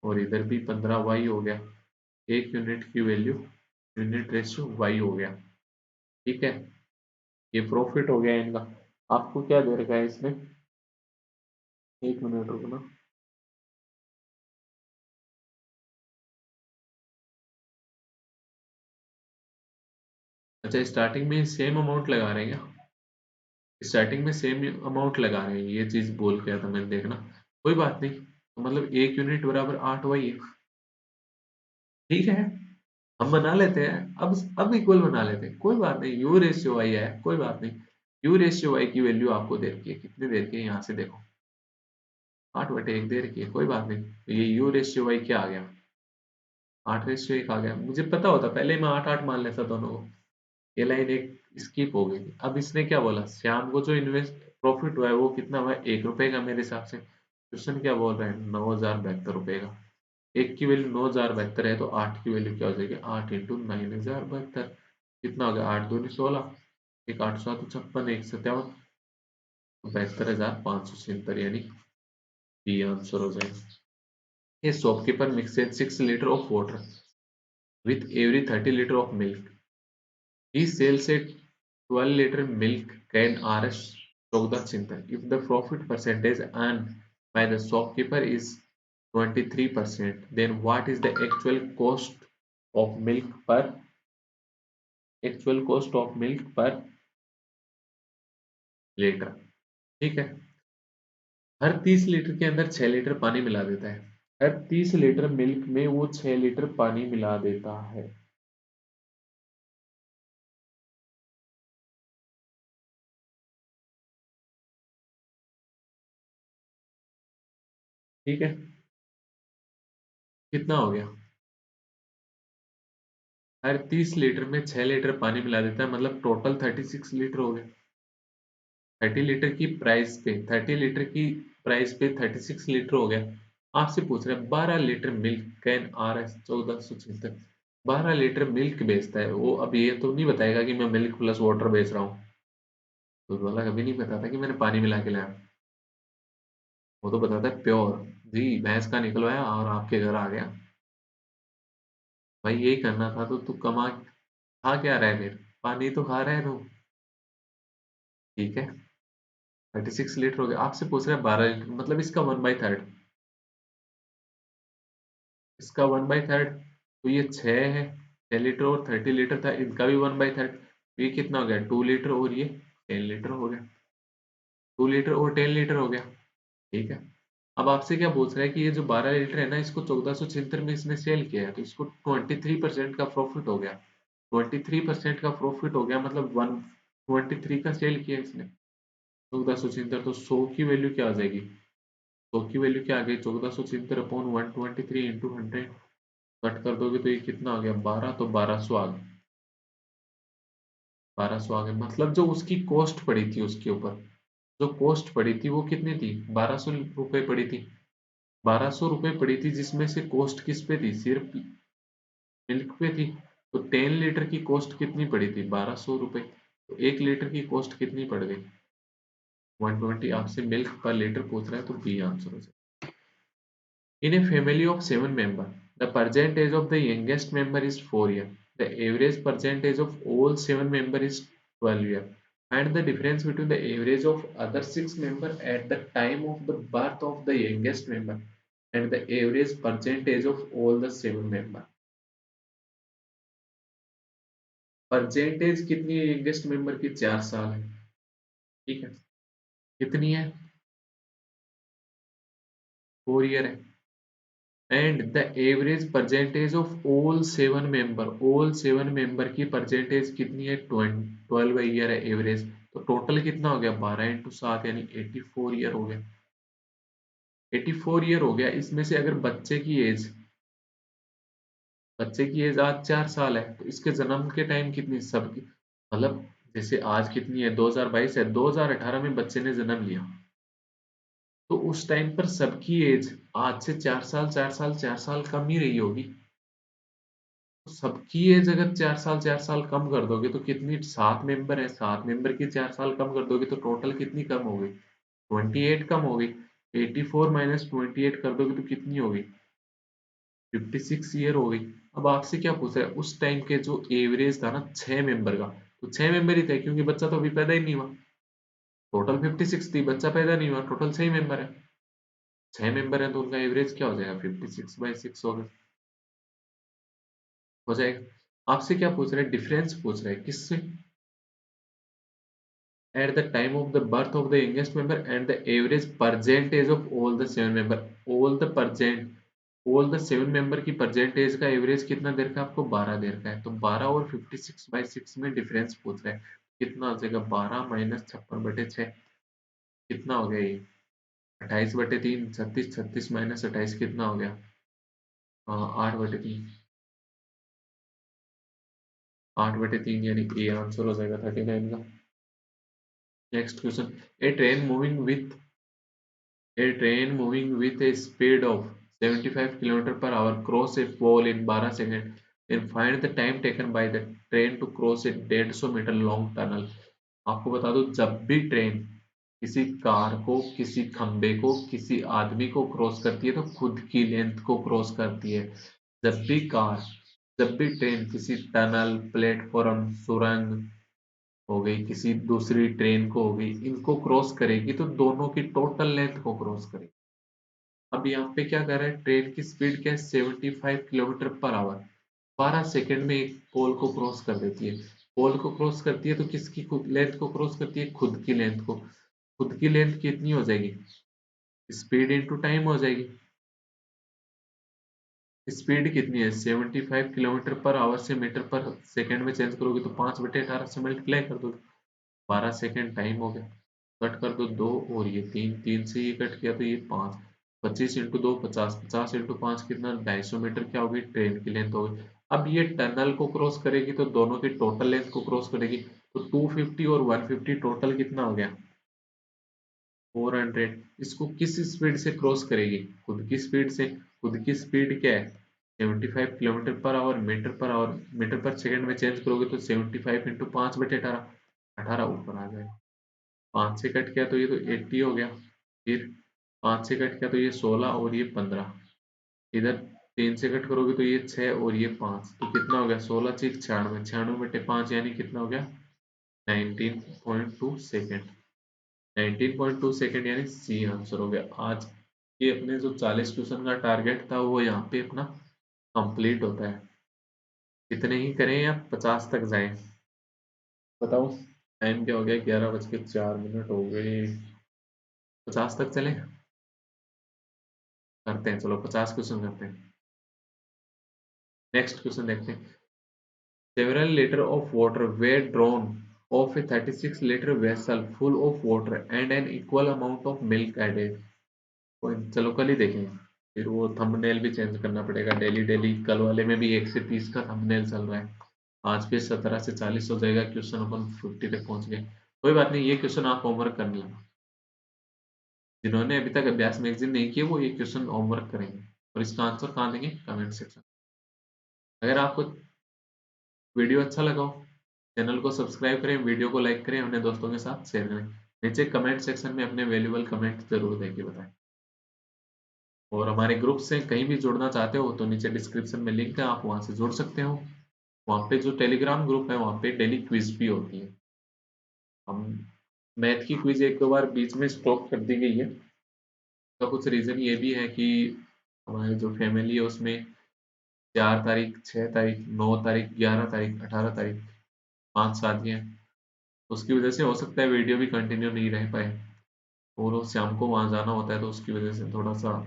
और इधर भी 15y हो गया। 1 यूनिट की वैल्यू, यूनिट रेशियो y हो गया। ठीक है, ये प्रॉफिट हो गया इनका। आपको क्या दे रखा है इसमें? 1 मिनट रुकना। अच्छा, स्टार्टिंग में सेम अमाउंट लगा रहे हैं क्या? स्टार्टिंग में सेम अमाउंट लगा रहे हैं, ये चीज बोल के था मैंने, देखना। कोई बात नहीं, तो मतलब 1 यूनिट बराबर 8 वही है। ठीक है, हम बना लेते हैं, अब इक्वल बना लेते हैं, कोई बात नहीं। यू रेशियो वाई है, कोई बात नहीं। यू रेशियो वाई की वैल्यू आपको दे रखी है, कितनी दे रखी है यहाँ से देखो, 8/1 दे रखी है, कोई बात नहीं। तो ये यू रेशियो वाई क्या आ गया? 8/1 आ गया। मुझे पता होता पहले मैं 8 8 मान लेता दोनों को। ये लाइन एक स्किप हो गई थी। अब इसने क्या बोला? श्याम को जो इन्वेस्ट प्रॉफिट हुआ है वो कितना हुआ है? 1 रुपए का मेरे हिसाब से। क्वेश्चन क्या बोल रहा है? 9,072 रुपए का। एक की वैल्यू 9,072 है, तो 8 की वैल्यू क्या हो जाएगी? 8 × 9,072। कितना हो गया? 8 दूनी 16, एक 8 7 56, एक 57, 72,577, यानी बी आंसर हो जाएगा। A shopkeeper mixes 6 liters of water with every 30 liters of milk. He sells a 12-liter milk can RS Chowda Chintan. If the profit percentage earned by the shopkeeper is 23%, then what is the of milk per actual cost of milk per litre? ठीक है, हर 30 litre के अंदर 6 litre पानी मिला देता है। हर 30 litre milk में वो 6 लीटर पानी मिला देता है। ठीक है, कितना हो गया? हर 30 लीटर में 6 लीटर पानी मिला देता है, मतलब टोटल 36 लीटर हो गए। 30 लीटर की प्राइस पे, 30 लीटर की प्राइस पे 36 लीटर हो गया। आपसे पूछ रहे हैं 12 litre milk can RS 1476। 12 litre milk बेचता है वो। अब ये तो नहीं बताएगा कि मैं मिल्क प्लस वाटर बेच रहा हूँ। दूध वाला कभी नहीं बताता कि मैंने पानी मिला के लाया। वो तो बताता है प्योर। जी, भैंस का निकलवाया और आपके घर आ गया। भाई यही करना था तो तू कमा खा क्या रहा है फिर? पानी तो खा रहा है तू। ठीक है, 36 लीटर हो गया। आपसे पूछ रहा है 12 लीटर, मतलब इसका 1/3। इसका 1/3, तो ये 6 है। 6 लीटर और 30 लीटर था, इनका भी 1/3। तो ये कितना हो गया? 2 लीटर, और ये 10 लीटर हो गया। 2 लीटर और 10 लीटर हो गया। ठीक है, अब आपसे क्या पूछ रहा है कि ये जो 12 लीटर है ना, इसको 1476 में इसने सेल किया है, तो इसको 23% का प्रॉफिट हो गया। 23% का प्रॉफिट हो गया, मतलब 123 का सेल किया इसने। 1476, तो 100 की वैल्यू क्या आ जाएगी? 100 की वैल्यू क्या आ गई? 1476/123 × 100। कट कर दोगे तो ये कितना आ गया? 12, तो 1200 आ गया। 1200 आ गया, मतलब जो उसकी कॉस्ट पड़ी थी उसके ऊपर, जो कॉस्ट पड़ी थी वो कितनी थी? 1200 रुपये पड़ी थी। 1200 रुपये पड़ी थी, जिसमें से कॉस्ट किस पे थी? सिर्फ मिल्क पे थी। तो 10 लीटर की कॉस्ट कितनी पड़ी थी? 1200 रुपये। तो 1 लीटर की कॉस्ट कितनी पड़ गई? 120। आपसे मिल्क पर लीटर पूछ रहा है, तो बी आंसर हो जाए। In a family of 7 members, the percentage of the youngest member is 4 years. The average percentage of all 7 members is 12 years. And the difference between the average of other 6 members at the time of the birth of the youngest member and the average percentage of all the 7 members. Percentage कितनी है youngest member की? 4 साल है। ठीक है, कितनी है? 4 year है। And the average percentage of all seven member की परसेंटेज कितनी है? 12 ईयर है एवरेज। तो टोटल कितना हो गया? 12 × 7 यानी 84 ईयर हो गया। 84 ईयर हो गया। इसमें से अगर बच्चे की एज आज 4 साल है, तो इसके जन्म के टाइम कितनी सबकी, मतलब जैसे आज कितनी है? 2022 है, 2018 में बच्चे ने जन्म लिया, तो उस टाइम पर सबकी एज आज से 4 साल 4 साल 4 साल कम ही रही होगी। तो सबकी एज अगर 4 साल 4 साल कम कर दोगे तो कितनी, 7 मेंबर है, 7 मेंबर की 4 साल कम कर दोगे तो टोटल कितनी कम हो गई? 28 कम हो गई। 84 माइनस 28 कर दोगे तो कितनी होगी? 56 ईयर हो गई। अब आपसे क्या पूछ रहा है? उस टाइम के जो एवरेज था ना 6 मेंबर का, तो 6 मेंबर ही थे क्योंकि बच्चा तो अभी पैदा ही नहीं हुआ। टोटल 56 थी, बच्चा पैदा नहीं हुआ, टोटल 6 मेंबर है। 6 मेंबर है तो उनका एवरेज क्या हो जाएगा? 56/6 होगा, हो जाएगा। आपसे क्या पूछ रहा है? डिफरेंस पूछ रहा है किससे? At the time of the birth of the youngest member and the average percentage of all the 7 member, all the 7 member की परसेंटेज का एवरेज कितना दे रखा है आपको? 12 दे रखा है। तो 12 और 56/6 में डिफरेंस पूछ रहा है, कितना हो जाएगा? 12 माइनस 56/6 कितना हो गया ये? 28/3। 36, 36 माइनस 28 कितना हो गया? 8/3। 8/3 यानी ये आंसर हो जाएगा 39 का। Next question. A train moving with a speed of 75 km per hour cross a pole in 12 seconds. Then find the time taken by the train to cross a 150 metre long tunnel. आपको बता दो, जब भी train किसी car को, किसी खंबे को, किसी आदमी को क्रॉस करती है तो खुद की लेंथ को क्रॉस करती है। जब भी कार जब भी ट्रेन किसी टनल, प्लेटफॉर्म, सुरंग हो गई, किसी दूसरी ट्रेन को हो गई, इनको क्रॉस करेगी तो दोनों की टोटल लेंथ को क्रॉस करेगी। अब यहाँ पे क्या कर रहा है? ट्रेन की स्पीड क्या है? 75 km/h। 12 सेकंड में एक पोल को क्रॉस कर देती है। पोल को क्रॉस करती है तो किसकी खुद लेंथ को क्रॉस करती है? खुद की लेंथ को। खुद की लेंथ कितनी हो जाएगी? स्पीड इंटू टाइम हो जाएगी। स्पीड कितनी है? 75 km/h से मीटर पर सेकंड में चेंज करोगे तो 5/18 से मल्टीप्लाई कर दो। 12 सेकंड टाइम हो गया। कट कर दो दो, और ये तीन, तीन से ये कट किया तो ये 5। 25 × 2 50, 50 × 5 कितना? 250 मीटर क्या होगी? ट्रेन की लेंथ होगी। अब ये टनल को क्रॉस करेगी तो दोनों की टोटल लेंथ को क्रॉस करेगी, तो 250 और 150 टोटल कितना हो गया? 400। इसको किस स्पीड से क्रॉस करेगी? खुद की स्पीड से। खुद की स्पीड क्या है? 75 km/h, मीटर पर सेकंड में चेंज करोगे तो 75 × 5/18, 18 ऊपर आ जाएगा। 5 से कट किया तो ये तो 80 हो गया। फिर 5 से कट किया तो ये 16 और ये 15। इधर 3 से कट करोगे तो ये 6 और ये 5, तो कितना हो गया? 16 6 96, 96/5 यानी कितना हो गया? 19.2 सेकेंड। 19.2 सेकेंड यानी सी आंसर हो गया। आज ये अपने जो 40 क्वेश्चन का टारगेट था वो यहाँ पे अपना कंप्लीट होता है। कितने ही करें या 50 तक जाए? बताओ। टाइम क्या हो गया? 11:04 हो गए। 50 तक चले? करते हैं, चलो 50 क्वेश्चन करते हैं। नेक्स्ट क्वेश्चन देखते हैं। Several liters of water were drawn off a 36-liter vessel full of water and an equal amount of milk added. चलो कल ही देखेंगे। फिर वो थंबनेल भी चेंज करना पड़ेगा डेली डेली। कल वाले में भी 1 से 30 का थंबनेल चल रहा है। आज पे 17 से 40 हो जाएगा। क्वेश्चन अपन 50 तक पहुंच गए। कोई बात नहीं, ये क्वेश्चन आप होमवर्क कर लेना। जिन्होंने अभी तक अभ्यास मैगजीन नहीं किया वो ये क्वेश्चन होमवर्क करेंगे, और इसका आंसर कहाँ देंगे? Comment section. अगर आपको वीडियो अच्छा लगा हो, चैनल को सब्सक्राइब करें, वीडियो को लाइक करें, अपने दोस्तों के साथ शेयर करें। नीचे कमेंट सेक्शन में अपने वैल्यूबल कमेंट जरूर देके बताएं। और हमारे ग्रुप से कहीं भी जुड़ना चाहते हो तो नीचे डिस्क्रिप्शन में लिंक है, आप वहां से जुड़ सकते हो। वहां पे जो टेलीग्राम ग्रुप है वहां पे डेली क्विज भी होती है। हम मैथ की क्विज एक दो बार बीच में स्टॉप कर दी गई है। तो कुछ रीजन ये भी है कि हमारी जो फैमिली है उसमें 4 तारीख, 6 तारीख, 9 तारीख, 11 तारीख, 18 तारीख 5 शादी हैं। उसकी वजह से हो सकता है वीडियो भी कंटिन्यू नहीं रह पाए, और वो शाम को वहां जाना होता है तो उसकी वजह से थोड़ा सा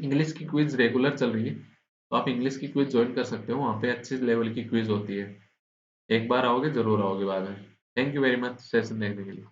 इंग्लिश की क्विज रेगुलर चल रही है, तो आप इंग्लिश की क्विज ज्वाइन कर सकते हो, वहाँ पे अच्छे लेवल की क्विज होती है। एक बार आओगे जरूर आओगे बाद में। Thank you very much session देखने के लिए।